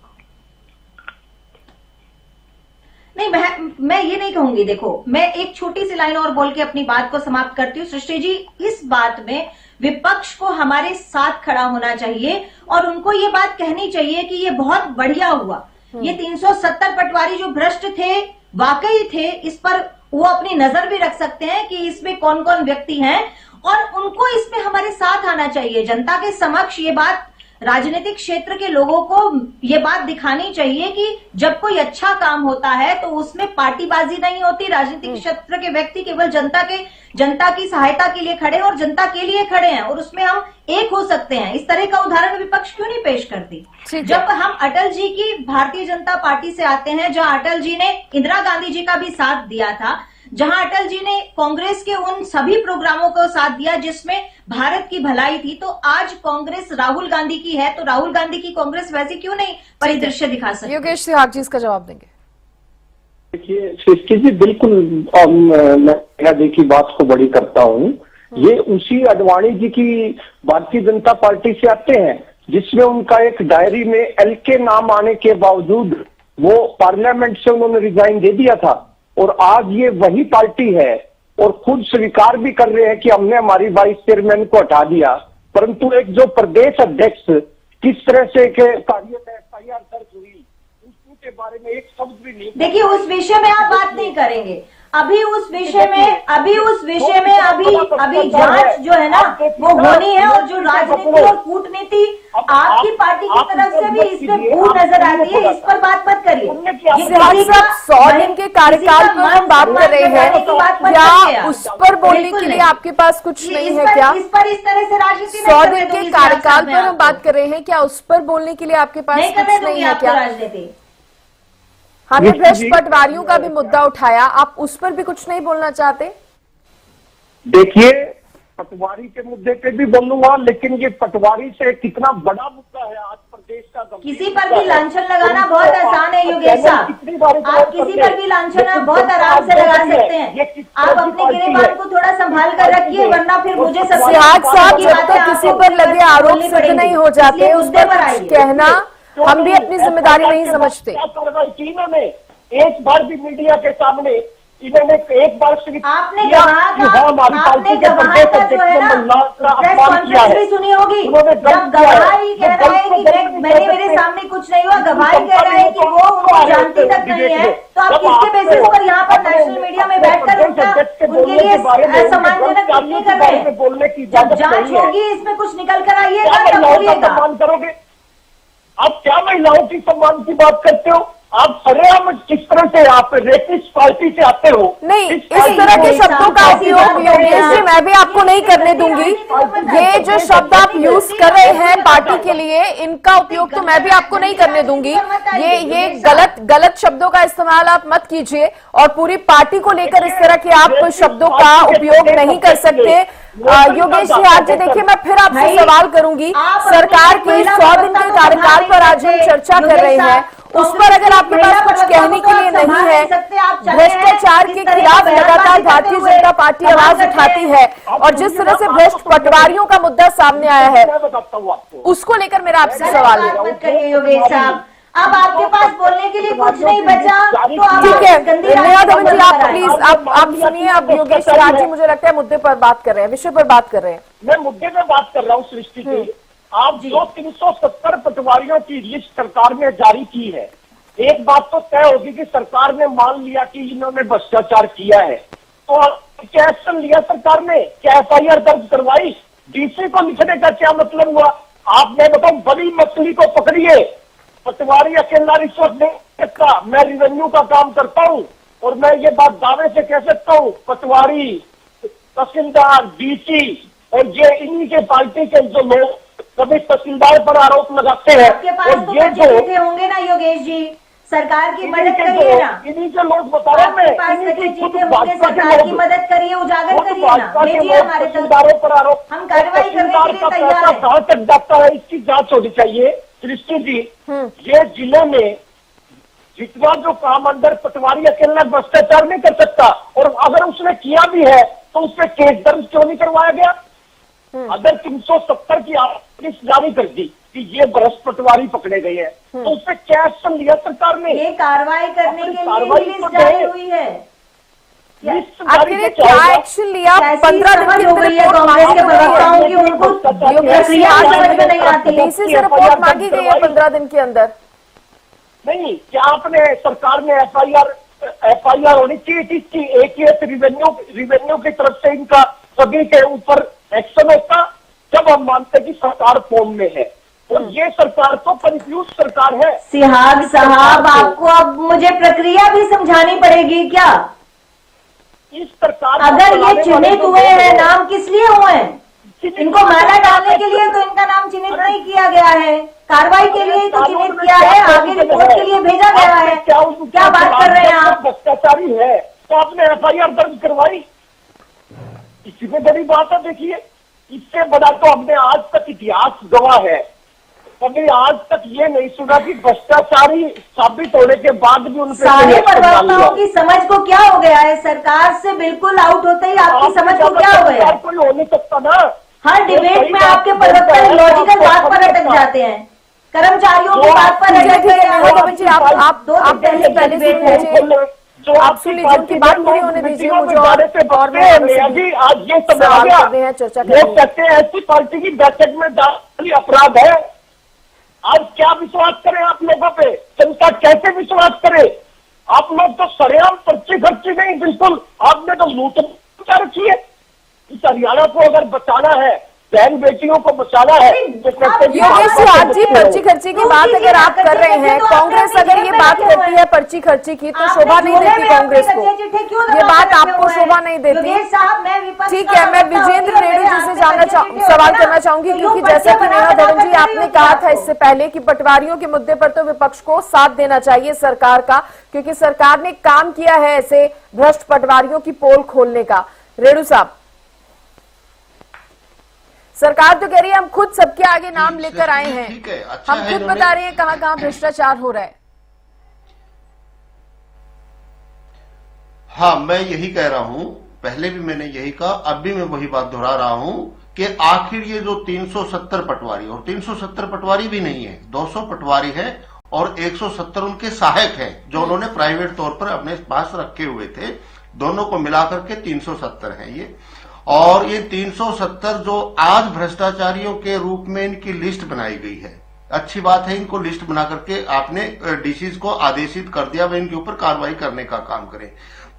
नहीं, मैं ये नहीं कहूंगी। देखो, मैं एक छोटी सी लाइन और बोल के अपनी बात को समाप्त करती हूँ। सृष्टि जी, इस बात में विपक्ष को हमारे साथ खड़ा होना चाहिए और उनको ये बात कहनी चाहिए कि ये बहुत बढ़िया हुआ। ये 370 पटवारी जो भ्रष्ट थे, वाकई थे, इस पर वो अपनी नजर भी रख सकते हैं कि इसमें कौन कौन व्यक्ति हैं, और उनको इसमें हमारे साथ आना चाहिए। जनता के समक्ष ये बात, राजनीतिक क्षेत्र के लोगों को ये बात दिखानी चाहिए कि जब कोई अच्छा काम होता है तो उसमें पार्टीबाजी नहीं होती। राजनीतिक क्षेत्र के व्यक्ति केवल जनता की सहायता के लिए खड़े और जनता के लिए खड़े हैं, और उसमें हम एक हो सकते हैं। इस तरह का उदाहरण विपक्ष क्यों नहीं पेश करती? जब हम अटल जी की भारतीय जनता पार्टी से आते हैं, जहां अटल जी ने इंदिरा गांधी जी का भी साथ दिया था, जहां अटल जी ने कांग्रेस के उन सभी प्रोग्रामों को साथ दिया जिसमें भारत की भलाई थी, तो आज कांग्रेस राहुल गांधी की है, तो राहुल गांधी की कांग्रेस वैसी क्यों नहीं परिदृश्य दिखा सकती? योगेश सिहाग जी इसका जवाब देंगे। देखिए सृष्टि जी, बिल्कुल मैं देखी बात को बड़ी करता हूँ। ये उसी अडवाणी जी की भारतीय जनता पार्टी से आते हैं जिसमें उनका एक डायरी में एलके नाम आने के बावजूद वो पार्लियामेंट से उन्होंने रिजाइन दे दिया था, और आज ये वही पार्टी है और खुद स्वीकार भी कर रहे हैं कि हमने हमारी वाइस चेयरमैन को हटा दिया। परंतु एक जो प्रदेश अध्यक्ष किस तरह से कार्य में एफआईआर दर्ज हुई उसके बारे में एक शब्द भी नहीं। देखिए, उस विषय में आप बात नहीं करेंगे अभी। उस विषय में अभी जांच जो है ना वो होनी है, और जो राजनीति और कूटनीति आपकी पार्टी की तरफ से भी इसमें भूल नजर आती है, इस पर बात मत करिए। 100 दिन के कार्यकाल पर हम बात कर रहे हैं, क्या उस पर बोलने के लिए आपके पास कुछ नहीं है? क्या इस पर इस तरह से राजनीति 100 दिन के कार्यकाल पर हम बात कर रहे हैं, क्या उस पर बोलने के लिए आपके पास कुछ नहीं है? क्या राजनीति? हमने भ्रष्ट पटवारियों का भी मुद्दा उठाया, आप उस पर भी कुछ नहीं बोलना चाहते? देखिए, पटवारी के मुद्दे पे भी बोलूंगा, लेकिन ये पटवारी से कितना बड़ा मुद्दा है आज प्रदेश का। किसी पर भी लांछन लगाना बहुत आसान है योगेश साहब। आप किसी पर भी लांछन बहुत आराम से लगा सकते हैं। आप अपने गिरेबान को थोड़ा संभाल कर रखिए, वरना फिर मुझे सिहाग साहब, जब तक किसी पर लगे आरोप सिद्ध नहीं हो जाते उस पर कुछ कहना हम भी अपनी जिम्मेदारी नहीं समझते। इन्होंने एक बार भी मीडिया के सामने इन्होंने एक बार आपने गवाह का जो है ना प्रेस कॉन्फ्रेंस भी सुनी होगी, जब गवाह ही कह रहा है कि मैंने मेरे सामने कुछ नहीं हुआ, गवाह ही कह रहा है कि वो उनको जानती तक नहीं है, तो आप किसके बेसिस पर यहाँ पर नेशनल मीडिया में बैठकर उनके लिए असम्मानजनक टिप्पणी कर रहे हैं? जब जांच होगी इसमें कुछ निकल कर आइएगा तब बोलिएगा। करोगे आप? क्या महिलाओं की सम्मान की बात करते हो आप? सरेआम किस तरह से आप रेपिस्ट पार्टी से आते हो? नहीं, इस तरह के शब्दों का उपयोग योगेश जी मैं भी आपको नहीं करने दूंगी। ये जो शब्द आप यूज कर रहे हैं पार्टी के लिए, इनका उपयोग तो मैं भी आपको नहीं करने दूंगी। ये गलत शब्दों का इस्तेमाल आप मत कीजिए, और पूरी पार्टी को लेकर इस तरह के आप शब्दों का उपयोग नहीं कर सकते। योगेश सिहाग जी, देखिए मैं फिर आपसे सवाल करूंगी, सरकार के 100 दिन के कार्यकाल पर आज हम चर्चा कर रहे हैं, उस पर अगर आपके पास कुछ कहने के लिए नहीं है, भ्रष्टाचार के खिलाफ लगातार भारतीय जनता पार्टी आवाज उठाती है, और जिस तरह से भ्रष्ट पटवारियों का मुद्दा सामने आया है उसको लेकर मेरा आपसे सवाल है। योगेश साहब, अब आपके पास बोलने के लिए कुछ नहीं बचा, तो आप ठीक है नेहा धवन जी, आप प्लीज आप सुनिए। अब योगेश सिहाग जी मुझे लगता है मुद्दे पर बात कर रहे हैं, विषय पर बात कर रहे हैं। मैं मुद्दे पर बात कर रहा हूँ सृष्टि की। आप जो 370 पटवारियों की लिस्ट सरकार ने जारी की है, एक बात तो तय होगी कि सरकार ने मान लिया कि इन्होंने भ्रष्टाचार किया है, तो क्या एक्शन लिया सरकार ने? क्या एफआईआर दर्ज करवाई? डीसी को लिखने का क्या मतलब हुआ? आप मैं बताऊं, बड़ी मछली को पकड़िए, पटवारी अकेला रिश्वत नहीं सकता। मैं रिवेन्यू का काम करता हूं और मैं ये बात दावे से कह सकता हूं, पटवारी, तहसीलदार, डीसी और ये इन्हीं के पार्टी के जो लोग कभी तहसीलदार पर आरोप लगाते हैं, आपके पास तो ये जो होंगे ना योगेश जी, सरकार की मदद करिए ना। इन्हीं के लोग बता रहे हैं, आपके पास इन्हीं सच्चे की खुद चीजें होंगे, भाजपा के सरकार की लोग, मदद करिए, उजागर खुद करिए ना, भाजपा के भेजिए लोग हमारे तक। तहसीलदारों पर आरोप, हम कार्रवाई करने के लिए तहसीलदार का तैयार पैसा हैं। कहाँ तक जाता है इसकी जांच होनी चाहिए। सृष्टि जी, ये जिले में जितना जो काम अंदर पटवारी अकेला भ्रष्टाचार नहीं कर सकता, और अगर उसने किया भी है तो उस पर केस दर्ज क्यों नहीं करवाया गया? अगर 370 की आपने जारी कर दी कि ये भ्रष्ट पटवारी पकड़े गए हैं, तो उस पर क्या एक्शन लिया सरकार ने? ये कार्रवाई करने अपनी के कार्रवाई लिए लिस्ट तो जारी दे। हुई है। लिस्ट जारी आखिर से क्या होगा? एक्शन लिया? कैसी 15 दिन समझ की हो गई है रिपोर्ट कांग्रेस के मांगी गई प्रवक्ताओं है। की, उनको योगेश प्रक्रिया सिंह समझ में नहीं आती। डीसी से रिपोर्ट मांगी गई है 15 दिन के अंदर। नहीं, क्या आपने सरकार ने एफआईआर होनी चाहिए थी कि एक रिवेन्यू की तरफ से इनका सभी के ऊपर एक्शन होता, जब हम मानते कि सरकार फॉर्म में है। और ये सरकार तो कंफ्यूज सरकार है। सिहाग साहब, आपको अब मुझे प्रक्रिया भी समझानी पड़ेगी क्या? इस सरकार को अगर ये चलाने वाले चिन्हित जो हुए लोग हैं, नाम किस लिए हुए हैं? इनको माला डालने के लिए तो इनका नाम चिन्हित नहीं किया गया है, कार्रवाई के लिए ही तो चिन्हित किया है, आगे रिपोर्ट के लिए भेजा गया है। क्या बात कर रहे हैं आप? भ्रष्टाचारी है तो आपने एफआईआर दर्ज करवाई, इसी में बड़ी बात है। देखिए, इससे बड़ा तो हमने आज तक इतिहास गवाह है, कभी आज तक ये नहीं सुना कि भ्रष्टाचारी साबित होने के बाद भी उन सारे प्रवक्ताओं की समझ को क्या हो गया है? सरकार से बिल्कुल आउट होते ही आपकी समझ को क्या हो गया है? कोई हो नहीं सकता ना। हर डिबेट में आपके प्रवक्ता लॉजिकल बात पर अटक जाते हैं, कर्मचारियों की बात पर अटक गए हैं। आप पहले आप सुन लीजिए, उनकी बात पूरी होने दीजिए, मुझे और मैं अभी आज ये समझ आ सवाल गया, करने हैं, चर्चा वो करेंगे। कहते हैं ऐसी पार्टी की बैठक में जाली अपराध है। आज क्या विश्वास करें आप लोगों पे? जनता कैसे विश्वास करे? आप लोग तो सरेआम पर्ची खर्ची नहीं, बिल्कुल आपने तो लूट क्या रखी है। इस हरियाणा को अगर बचाना है, बहन बेटियों को बचाना है, तो कहते हैं कि योगेश सिंह जी, पर्ची खर्ची की बात अगर आप कर रहे हैं, कांग्रेस अगर ये बात करती है पर्ची खर्ची की, तो शोभा नहीं देती कांग्रेस को। ये बात आपको शोभा नहीं देती। ठीक है, मैं विजेंद्र रेड्डी जी से सवाल करना चाहूंगी, क्योंकि जैसा कि नेहा धवन जी आपने कहा था इससे पहले कि पटवारियों के मुद्दे पर तो विपक्ष को साथ देना चाहिए सरकार का, क्योंकि सरकार ने काम किया है ऐसे भ्रष्ट पटवारियों की पोल खोलने का। रेडू साहब, सरकार तो कह रही है हम खुद सबके आगे नाम लेकर आए हैं, ठीक है, अच्छा हम है, खुद बता रहे हैं कहां कहां भ्रष्टाचार हो रहा है। हाँ, मैं यही कह रहा हूं, पहले भी मैंने यही कहा, अब भी मैं वही बात दोहरा रहा हूं कि आखिर ये जो 370 पटवारी, और 370 पटवारी भी नहीं है, 200 पटवारी है और 170 उनके सहायक हैं जो उन्होंने प्राइवेट तौर पर अपने पास रखे हुए थे, दोनों को मिलाकर के 370 हैं ये। और ये 370 जो आज भ्रष्टाचारियों के रूप में इनकी लिस्ट बनाई गई है, अच्छी बात है, इनको लिस्ट बना करके आपने डीसीज को आदेशित कर दिया, वे इनके ऊपर कार्रवाई करने का काम करें।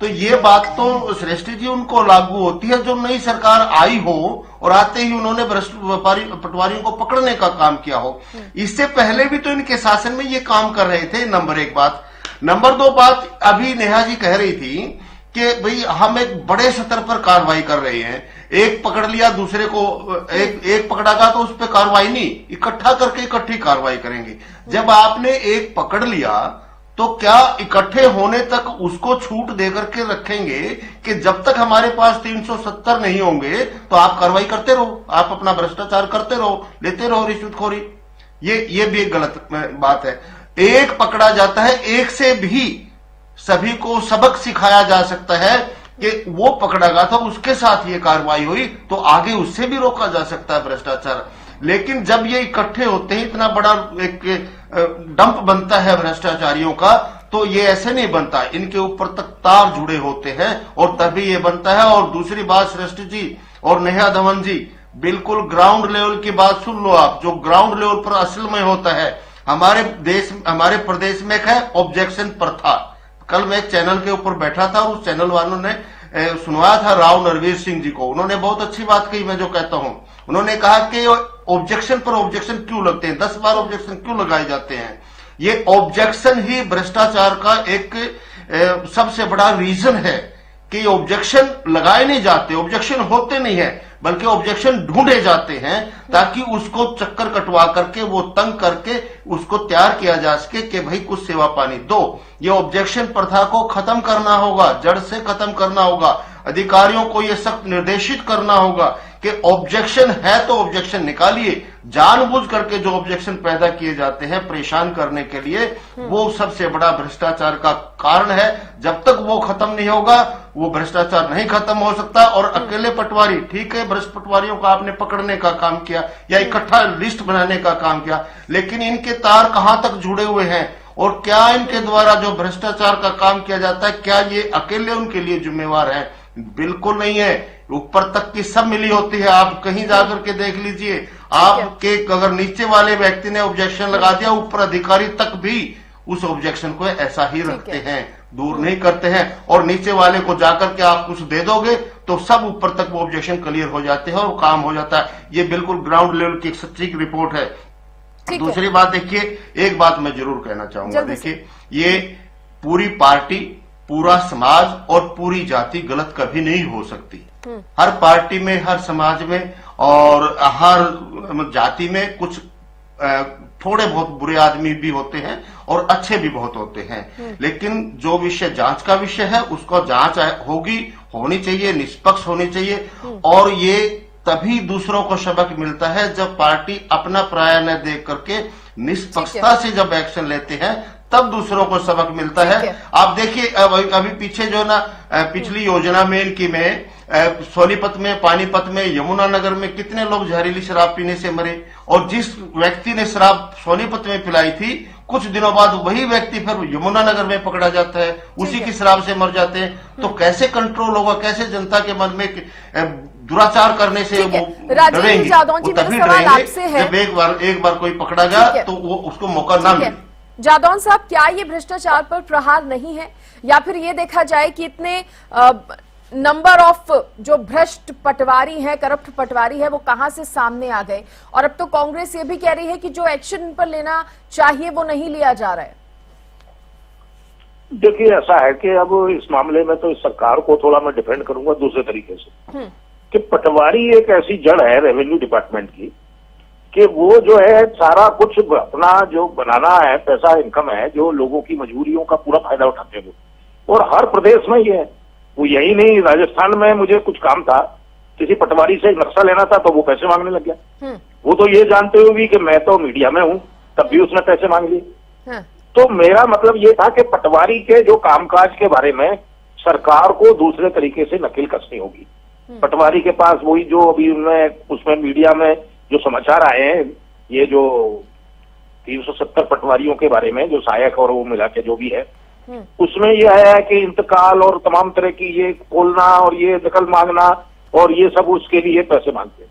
तो ये बात तो श्रेष्ठी जी उनको लागू होती है जो नई सरकार आई हो और आते ही उन्होंने भ्रष्ट पटवारियों को पकड़ने का काम किया हो। इससे पहले भी तो इनके शासन में ये काम कर रहे थे, नंबर एक बात। नंबर दो बात, अभी नेहा जी कह रही थी कि भाई हम एक बड़े स्तर पर कार्रवाई कर रहे हैं, एक पकड़ लिया दूसरे को, एक पकड़ागा तो उस पर कार्रवाई नहीं, इकट्ठा करके इकट्ठी कार्रवाई करेंगे। जब आपने एक पकड़ लिया तो क्या इकट्ठे होने तक उसको छूट देकर के रखेंगे कि जब तक हमारे पास 370 नहीं होंगे तो आप कार्रवाई करते रहो, आप अपना भ्रष्टाचार करते रहो, लेते रहो रिश्वतखोरी। ये भी एक गलत बात है। एक पकड़ा जाता है, एक से भी सभी को सबक सिखाया जा सकता है कि वो पकड़ा गया था, उसके साथ ये कार्रवाई हुई तो आगे उससे भी रोका जा सकता है भ्रष्टाचार। लेकिन जब ये इकट्ठे होते हैं, इतना बड़ा एक डंप बनता है भ्रष्टाचारियों का, तो ये ऐसे नहीं बनता, इनके ऊपर तक तार जुड़े होते हैं और तभी ये बनता है। और दूसरी बात श्रेष्ठ जी और नेहा धवन जी, बिल्कुल ग्राउंड लेवल की बात सुन लो आप, जो ग्राउंड लेवल पर असल में होता है हमारे प्रदेश में एक है ऑब्जेक्शन प्रथा। कल मैं एक चैनल के ऊपर बैठा था और उस चैनल वालों ने सुनवाया था राव नरवीर सिंह जी को, उन्होंने बहुत अच्छी बात कही, मैं जो कहता हूं, उन्होंने कहा कि ऑब्जेक्शन पर ऑब्जेक्शन क्यों लगते हैं, 10 बार ऑब्जेक्शन क्यों लगाए जाते हैं। ये ऑब्जेक्शन ही भ्रष्टाचार का एक सबसे बड़ा रीजन है कि ऑब्जेक्शन लगाए नहीं जाते, ऑब्जेक्शन होते नहीं है, बल्कि ऑब्जेक्शन ढूंढे जाते हैं ताकि उसको चक्कर कटवा करके, वो तंग करके उसको तैयार किया जा सके कि भाई कुछ सेवा पानी दो। ये ऑब्जेक्शन प्रथा को खत्म करना होगा, जड़ से खत्म करना होगा। अधिकारियों को ये सख्त निर्देशित करना होगा कि ऑब्जेक्शन है तो ऑब्जेक्शन निकालिए। जानबूझ करके जो ऑब्जेक्शन पैदा किए जाते हैं परेशान करने के लिए, वो सबसे बड़ा भ्रष्टाचार का कारण है। जब तक वो खत्म नहीं होगा, वो भ्रष्टाचार नहीं खत्म हो सकता। और अकेले पटवारी, ठीक है, भ्रष्ट पटवारियों को आपने पकड़ने का काम किया या इकट्ठा लिस्ट बनाने का काम किया, लेकिन इनके तार कहां तक जुड़े हुए हैं और क्या इनके द्वारा जो भ्रष्टाचार का काम किया जाता है, क्या ये अकेले उनके लिए जिम्मेवार है? बिल्कुल नहीं है। ऊपर तक की सब मिली होती है। आप कहीं जाकर के देख लीजिए, आपके अगर नीचे वाले व्यक्ति ने ऑब्जेक्शन लगा दिया, ऊपर अधिकारी तक भी उस ऑब्जेक्शन को ऐसा ही रखते हैं, दूर नहीं करते हैं। और नीचे वाले को जाकर के आप कुछ दे दोगे तो सब ऊपर तक वो ऑब्जेक्शन क्लियर हो जाते हैं और काम हो जाता है। ये बिल्कुल ग्राउंड लेवल की एक सच्ची रिपोर्ट है। दूसरी बात देखिए, एक बात मैं जरूर कहना चाहूंगा, देखिए ये पूरी पार्टी, पूरा समाज और पूरी जाति गलत कभी नहीं हो सकती। हर पार्टी में, हर समाज में और हर जाति में कुछ थोड़े बहुत बुरे आदमी भी होते हैं और अच्छे भी बहुत होते हैं। लेकिन जो विषय जांच का विषय है, उसको जांच होनी चाहिए, निष्पक्ष होनी चाहिए। और ये तभी दूसरों को सबक मिलता है जब पार्टी अपना पराया न देख करके निष्पक्षता से जब एक्शन लेते हैं, तब दूसरों को सबक मिलता है। आप देखिए अभी पीछे जो ना पिछली योजना में इनकी में सोनीपत में, पानीपत में, यमुनानगर में कितने लोग जहरीली शराब पीने से मरे। और जिस व्यक्ति ने शराब सोनीपत में पिलाई थी, कुछ दिनों बाद वही व्यक्ति फिर यमुनानगर में पकड़ा जाता है, उसी की शराब से मर जाते हैं। तो कैसे कंट्रोल होगा? कैसे जनता के मन में दुराचार करने से वो डरेंगे? तभी डरेंगे जब एक बार कोई पकड़ा गया तो वो उसको मौका ना मिले। जादौन साहब, क्या ये भ्रष्टाचार पर प्रहार नहीं है, या फिर ये देखा जाए कि इतने नंबर ऑफ जो भ्रष्ट पटवारी हैं, करप्ट पटवारी है, वो कहां से सामने आ गए? और अब तो कांग्रेस ये भी कह रही है कि जो एक्शन इन पर लेना चाहिए वो नहीं लिया जा रहा है। देखिए, ऐसा है कि अब इस मामले में तो इस सरकार को थोड़ा मैं डिफेंड करूंगा दूसरे तरीके से कि पटवारी एक ऐसी जड़ है रेवेन्यू डिपार्टमेंट की कि वो जो है सारा कुछ अपना जो बनाना है, पैसा इनकम है, जो लोगों की मजबूरियों का पूरा फायदा उठाते हैं वो। और हर प्रदेश में ये है। वो यही नहीं, राजस्थान में मुझे कुछ काम था, किसी पटवारी से नक्शा लेना था तो वो पैसे मांगने लग गया। वो तो ये जानते हुए भी कि मैं तो मीडिया में हूं, तब भी उसने पैसे मांग लिए। तो मेरा मतलब ये था कि पटवारी के जो कामकाज के बारे में सरकार को दूसरे तरीके से नकेल कसनी होगी। पटवारी के पास वही जो अभी उसमें मीडिया में जो समाचार आए हैं, ये जो 370 पटवारियों के बारे में जो सहायक और वो मिला के जो भी है, उसमें यह है कि इंतकाल और तमाम तरह की ये खोलना और ये दखल मांगना और ये सब उसके लिए पैसे मांगते हैं।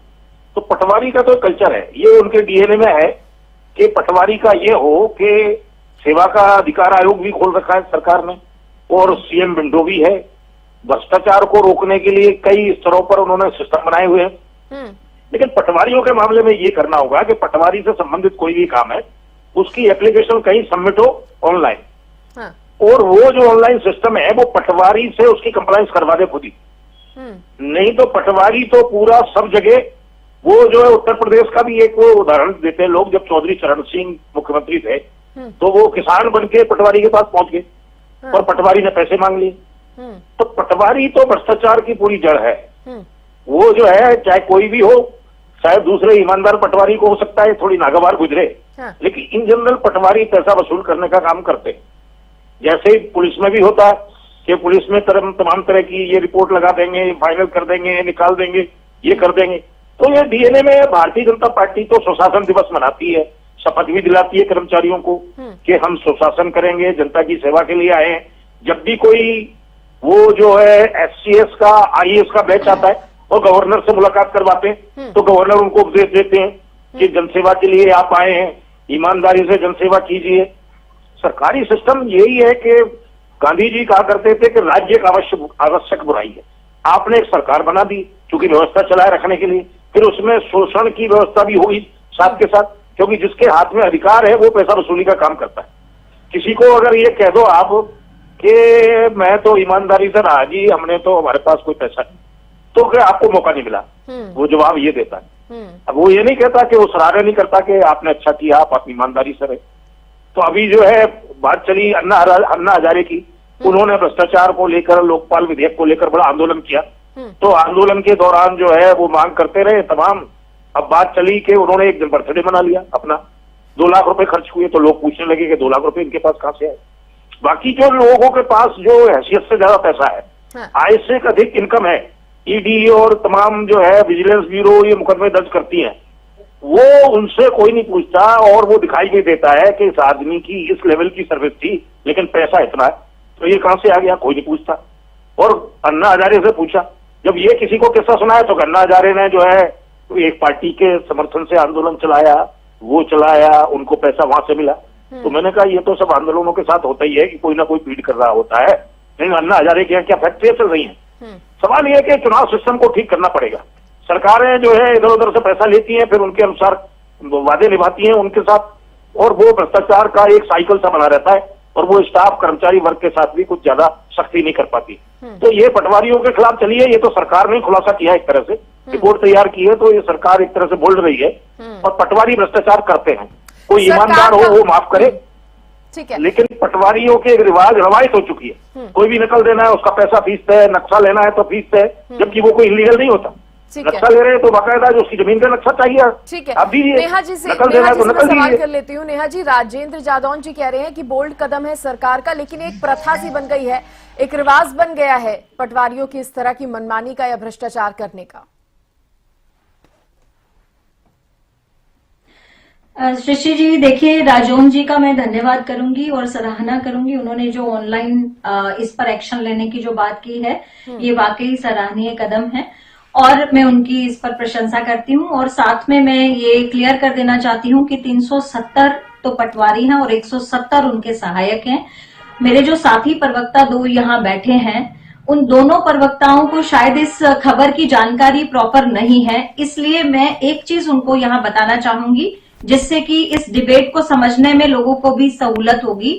तो पटवारी का तो कल्चर है, ये उनके डीएनए में है कि पटवारी का ये हो कि सेवा का अधिकार आयोग भी खोल रखा है सरकार ने और सीएम विंडो भी है। भ्रष्टाचार को रोकने के लिए कई स्तरों पर उन्होंने सिस्टम बनाए हुए हैं। लेकिन पटवारियों के मामले में ये करना होगा कि पटवारी से संबंधित कोई भी काम है, उसकी एप्लीकेशन कहीं सबमिट हो ऑनलाइन। और वो जो ऑनलाइन सिस्टम है वो पटवारी से उसकी कंप्लायंस करवा दे खुद ही। नहीं तो पटवारी तो पूरा सब जगह, वो जो है उत्तर प्रदेश का भी एक वो उदाहरण देते हैं लोग, जब चौधरी चरण सिंह मुख्यमंत्री थे तो वो किसान बन के पटवारी के पास पहुंच गए और पटवारी ने पैसे मांग लिए। तो पटवारी तो भ्रष्टाचार की पूरी जड़ है। वो जो है चाहे कोई भी हो, शायद दूसरे ईमानदार पटवारी को हो सकता है थोड़ी नागवार गुजरे, लेकिन इन जनरल पटवारी पैसा वसूल करने का काम करते हैं। जैसे पुलिस में भी होता है कि पुलिस में तमाम तरह की ये रिपोर्ट लगा देंगे, फाइनल कर देंगे, निकाल देंगे, ये कर देंगे। तो ये डीएनए में भारतीय जनता पार्टी तो सुशासन दिवस मनाती है, शपथ भी दिलाती है कर्मचारियों को कि हम सुशासन करेंगे, जनता की सेवा के लिए आए हैं। जब भी कोई वो जो है एससीएस का, आईएएस का बैच आता है और गवर्नर से मुलाकात करवाते हैं तो गवर्नर उनको उपदेश देते हैं कि जनसेवा के लिए आप आए हैं, ईमानदारी से जनसेवा कीजिए। सरकारी सिस्टम यही है कि गांधी जी कहा करते थे कि राज्य एक आवश्यक बुराई है। आपने एक सरकार बना दी क्योंकि व्यवस्था चलाए रखने के लिए, फिर उसमें शोषण की व्यवस्था भी हुई साथ के साथ, क्योंकि जिसके हाथ में अधिकार है वो पैसा वसूली का काम करता है। किसी को अगर ये कह दो आप कि मैं तो ईमानदारी से रहा जी, हमने तो, हमारे पास कोई पैसा नहीं, तो क्या आपको मौका नहीं मिला? वो जवाब ये देता है। अब वो ये नहीं कहता कि वो सराहना नहीं करता कि आपने अच्छा किया, आप ईमानदारी से रहे। तो अभी जो है बात चली अन्ना हजारे की, उन्होंने भ्रष्टाचार को लेकर, लोकपाल विधेयक को लेकर बड़ा आंदोलन किया। तो आंदोलन के दौरान जो है वो मांग करते रहे तमाम। अब बात चली कि उन्होंने एक दिन बर्थडे मना लिया अपना, 2 लाख रुपए खर्च हुए, तो लोग पूछने लगे कि 2 लाख रुपए इनके पास कहां से आए? बाकी जो लोगों के पास जो हैसियत से ज्यादा पैसा है, आय से अधिक इनकम है, ईडी और तमाम जो है विजिलेंस ब्यूरो ये मुकदमे दर्ज करती हैं, वो उनसे कोई नहीं पूछता। और वो दिखाई भी देता है कि इस आदमी की इस लेवल की सर्विस थी लेकिन पैसा इतना है, तो ये कहां से आ गया? कोई नहीं पूछता। और अन्ना हजारे से पूछा, जब ये किसी को किस्सा सुनाया तो अन्ना हजारे ने जो है एक पार्टी के समर्थन से आंदोलन चलाया, वो चलाया, उनको पैसा वहां से मिला। तो मैंने कहा ये तो सब आंदोलनों के साथ होता ही है कि कोई ना कोई पीड़ कर रहा होता है, लेकिन अन्ना हजारे के क्या फैक्ट्रियां चल रही हैं? सवाल यह है कि चुनाव सिस्टम को ठीक करना पड़ेगा। सरकारें जो है इधर उधर से पैसा लेती हैं, फिर उनके अनुसार वादे निभाती हैं उनके साथ, और वो भ्रष्टाचार का एक साइकिल सा बना रहता है, और वो स्टाफ कर्मचारी वर्ग के साथ भी कुछ ज्यादा सख्ती नहीं कर पाती। तो ये पटवारियों के खिलाफ चली है, ये तो सरकार ने खुलासा किया एक तरह से, रिपोर्ट तैयार की है, तो ये सरकार एक तरह से बोल रही है। और पटवारी भ्रष्टाचार करते हैं, कोई ईमानदार हो वो माफ करे, ठीक है, लेकिन पटवारियों के एक रवायत हो चुकी है, कोई भी नकल देना है उसका पैसा फीस है, नक्शा लेना है तो फीस है, जबकि वो कोई इलीगल नहीं होता। नक्शा ले रहे हैं तो बाकायदा जो उसकी जमीन का नक्शा चाहिए। ठीक है, अभी नेहा जी से नकल देना है तो नकल सवाल दीजिए। कर लेती हूँ। नेहा जी, राजेंद्र जादौन जी कह रहे हैं कि बोल्ड कदम है सरकार का, लेकिन एक प्रथा सी बन गई है, एक रिवाज बन गया है पटवारियों की इस तरह की मनमानी का या भ्रष्टाचार करने का। शशि जी, देखिए, राजौन जी का मैं धन्यवाद करूंगी और सराहना करूंगी। उन्होंने जो ऑनलाइन इस पर एक्शन लेने की जो बात की है, ये वाकई सराहनीय कदम है और मैं उनकी इस पर प्रशंसा करती हूं। और साथ में मैं ये क्लियर कर देना चाहती हूं कि 370 तो पटवारी हैं और 170 उनके सहायक हैं। मेरे जो साथी प्रवक्ता 2 यहाँ बैठे हैं, उन दोनों प्रवक्ताओं को शायद इस खबर की जानकारी प्रॉपर नहीं है, इसलिए मैं एक चीज उनको यहाँ बताना चाहूंगी जिससे कि इस डिबेट को समझने में लोगों को भी सहूलत होगी।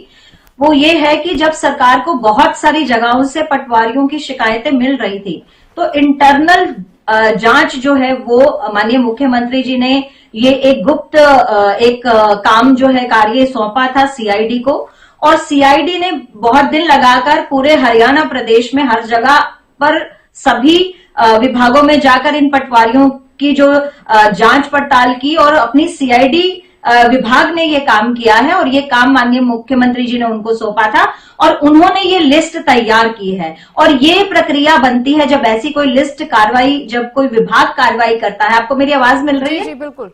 वो ये है कि जब सरकार को बहुत सारी जगहों से पटवारियों की शिकायतें मिल रही थी, तो इंटरनल जांच जो है वो माननीय मुख्यमंत्री जी ने ये एक गुप्त काम जो है कार्य सौंपा था सीआईडी को, और सीआईडी ने बहुत दिन लगाकर पूरे हरियाणा प्रदेश में हर जगह पर सभी विभागों में जाकर इन पटवारियों की जो जांच पड़ताल की और अपनी सीआईडी विभाग ने ये काम किया है और ये काम माननीय मुख्यमंत्री जी ने उनको सौंपा था और उन्होंने ये लिस्ट तैयार की है। और ये प्रक्रिया बनती है जब ऐसी कोई लिस्ट कार्रवाई, जब कोई विभाग कार्रवाई करता है। आपको मेरी आवाज मिल रही है? जी बिल्कुल।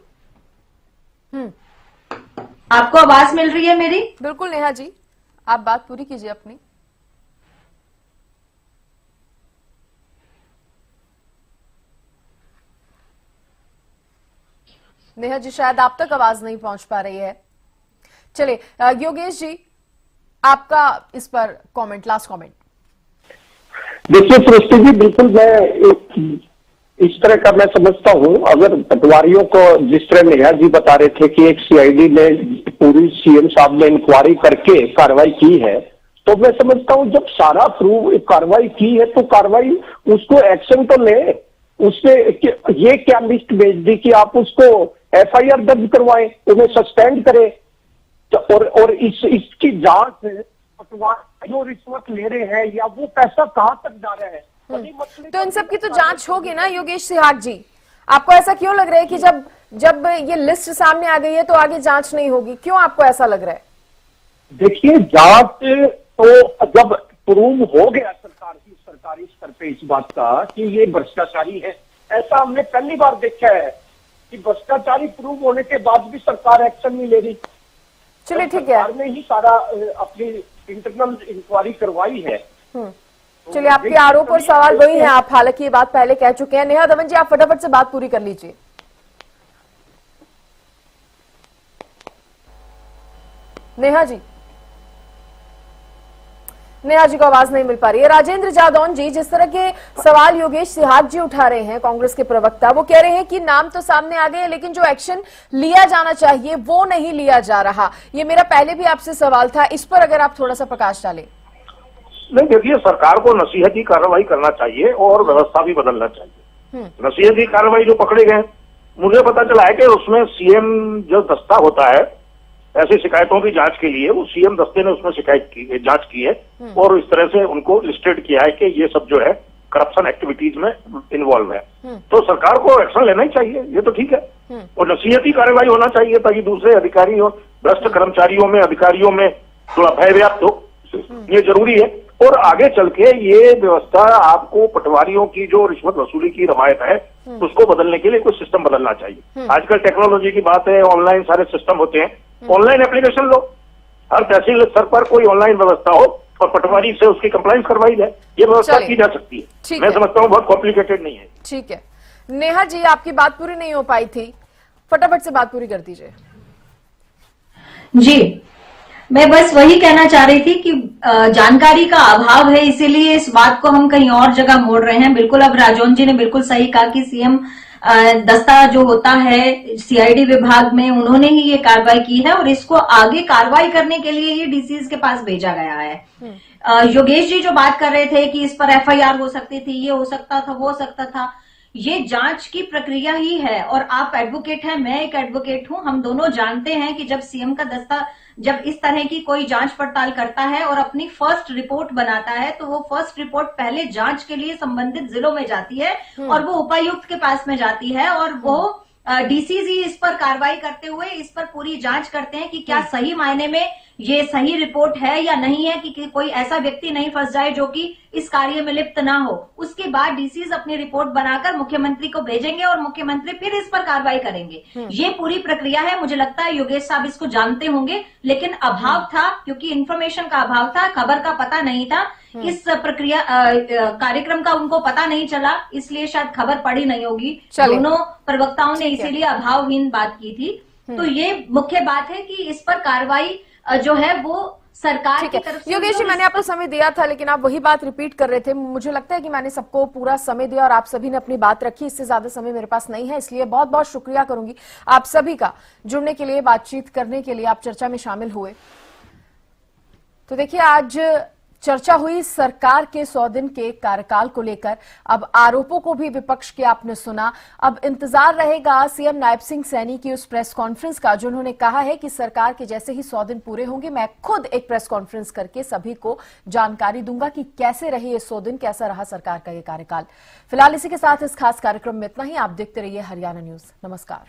आपको आवाज मिल रही है मेरी? बिल्कुल नेहा जी, आप बात पूरी कीजिए अपनी। नेहा जी, शायद आप तक आवाज नहीं पहुंच पा रही है। चलिए योगेश जी, आपका इस पर कमेंट, लास्ट कमेंट। देखिए सृष्टि जी, बिल्कुल मैं इस तरह का मैं समझता हूं, अगर पटवारियों को जिस तरह नेहा जी बता रहे थे कि एक सीआईडी ने पूरी सीएम साहब ने इंक्वायरी करके कार्रवाई की है, तो मैं समझता हूं जब सारा प्रूव कार्रवाई की है तो कार्रवाई उसको एक्शन तो ले। उसने ये क्या लिस्ट भेज दी कि आप उसको एफआईआर दर्ज करवाएं, उन्हें सस्पेंड करें, और इसकी जांच पटवारी जो रिश्वत ले रहे हैं या वो पैसा कहां तक जा रहा है, तो इन सब की तो जांच होगी ना योगेश सिहाग जी। आपको ऐसा क्यों लग रहा है कि जब ये लिस्ट सामने आ गई है तो आगे जांच नहीं होगी? क्यों आपको ऐसा लग रहा है? देखिए, जांच तो जब प्रूव हो गया सरकारी स्तर पे इस बात का कि ये भ्रष्टाचारी है, ऐसा हमने पहली बार देखा है कि भ्रष्टाचारी प्रूव होने के बाद भी सरकार एक्शन नहीं ले रही। चलिए ठीक है, सरकार ने ही सारा अपनी इंटरनल इंक्वायरी करवाई है। चलिए, आपके आरोप और सवाल वही हैं, आप हालांकि ये बात पहले कह चुके हैं। नेहा धवन जी, आप फटाफट से बात पूरी कर लीजिए। नेहा जी को आवाज नहीं मिल पा रही है। राजेंद्र जादौन जी, जिस तरह के सवाल योगेश सिहाग जी उठा रहे हैं, कांग्रेस के प्रवक्ता, वो कह रहे हैं कि नाम तो सामने आ गए लेकिन जो एक्शन लिया जाना चाहिए वो नहीं लिया जा रहा। ये मेरा पहले भी आपसे सवाल था, इस पर अगर आप थोड़ा सा प्रकाश डालें। नहीं, देखिए, सरकार को नसीहती कार्रवाई करना चाहिए और व्यवस्था भी बदलना चाहिए। नसीहती कार्रवाई जो पकड़े गए, मुझे पता चला है कि उसमें सीएम जो दस्ता होता है ऐसी शिकायतों की जांच के लिए, वो सीएम दस्ते ने उसमें जांच की है और इस तरह से उनको लिस्टेड किया है कि ये सब जो है करप्शन एक्टिविटीज में इन्वॉल्व है। तो सरकार को एक्शन लेना ही चाहिए, ये तो ठीक है। और नसीहती कार्रवाई होना चाहिए ताकि दूसरे अधिकारी और भ्रष्ट कर्मचारियों में, अधिकारियों में थोड़ा भय व्याप्त हो, ये जरूरी है। और आगे चल के ये व्यवस्था, आपको पटवारियों की जो रिश्वत वसूली की रवायत है उसको बदलने के लिए कुछ सिस्टम बदलना चाहिए। आजकल टेक्नोलॉजी की बात है, ऑनलाइन सारे सिस्टम होते हैं, ऑनलाइन एप्लीकेशन लो, हर तहसील स्तर पर कोई ऑनलाइन व्यवस्था हो और पटवारी से उसकी कंप्लाइंस करवाई जाए, ये व्यवस्था की जा सकती है। मैं समझता हूँ बहुत कॉम्प्लिकेटेड नहीं है। ठीक है नेहा जी, आपकी बात पूरी नहीं हो पाई थी, फटाफट से बात पूरी कर दीजिए। जी, मैं बस वही कहना चाह रही थी कि जानकारी का अभाव है, इसीलिए इस बात को हम कहीं और जगह मोड़ रहे हैं। बिल्कुल, अब राजौन जी ने बिल्कुल सही कहा कि सीएम दस्ता जो होता है सीआईडी विभाग में, उन्होंने ही ये कार्रवाई की है और इसको आगे कार्रवाई करने के लिए ही डीसीज के पास भेजा गया है। योगेश जी जो बात कर रहे थे कि इस पर एफआईआर हो सकती थी, ये हो सकता था, वो हो सकता था, ये जांच की प्रक्रिया ही है। और आप एडवोकेट हैं, मैं एक एडवोकेट हूं, हम दोनों जानते हैं कि जब सीएम का दस्ता जब इस तरह की कोई जांच पड़ताल करता है और अपनी फर्स्ट रिपोर्ट बनाता है, तो वो फर्स्ट रिपोर्ट पहले जांच के लिए संबंधित जिलों में जाती है और वो उपायुक्त के पास में जाती है और वो डीसीजी इस पर कार्रवाई करते हुए इस पर पूरी जांच करते हैं कि क्या सही मायने में ये सही रिपोर्ट है या नहीं है, कि कोई ऐसा व्यक्ति नहीं फंस जाए जो कि इस कार्य में लिप्त ना हो। उसके बाद डीसीज अपनी रिपोर्ट बनाकर मुख्यमंत्री को भेजेंगे और मुख्यमंत्री फिर इस पर कार्रवाई करेंगे। ये पूरी प्रक्रिया है। मुझे लगता है योगेश साहब इसको जानते होंगे, लेकिन अभाव था, क्योंकि इन्फॉर्मेशन का अभाव था, खबर का पता नहीं था, इस प्रक्रिया कार्यक्रम का उनको पता नहीं चला, इसलिए शायद खबर पड़ी नहीं होगी। दोनों प्रवक्ताओं ने इसीलिए अभावहीन बात की थी। तो ये मुख्य बात है कि इस पर कार्रवाई जो है वो सरकार की तरफ से। योगेश जी, मैंने आपको समय दिया था लेकिन आप वही बात रिपीट कर रहे थे। मुझे लगता है कि मैंने सबको पूरा समय दिया और आप सभी ने अपनी बात रखी, इससे ज्यादा समय मेरे पास नहीं है, इसलिए बहुत बहुत शुक्रिया करूंगी आप सभी का जुड़ने के लिए, बातचीत करने के लिए, आप चर्चा में शामिल हुए। तो देखिए, आज चर्चा हुई सरकार के 100 दिन के कार्यकाल को लेकर। अब आरोपों को भी विपक्ष के आपने सुना। अब इंतजार रहेगा सीएम नायब सिंह सैनी की उस प्रेस कॉन्फ्रेंस का, जो उन्होंने कहा है कि सरकार के जैसे ही 100 दिन पूरे होंगे, मैं खुद एक प्रेस कॉन्फ्रेंस करके सभी को जानकारी दूंगा कि कैसे रहे ये 100 दिन, कैसा रहा सरकार का ये कार्यकाल। फिलहाल इसी के साथ इस खास कार्यक्रम में इतना ही। आप देखते रहिए हरियाणा न्यूज। नमस्कार।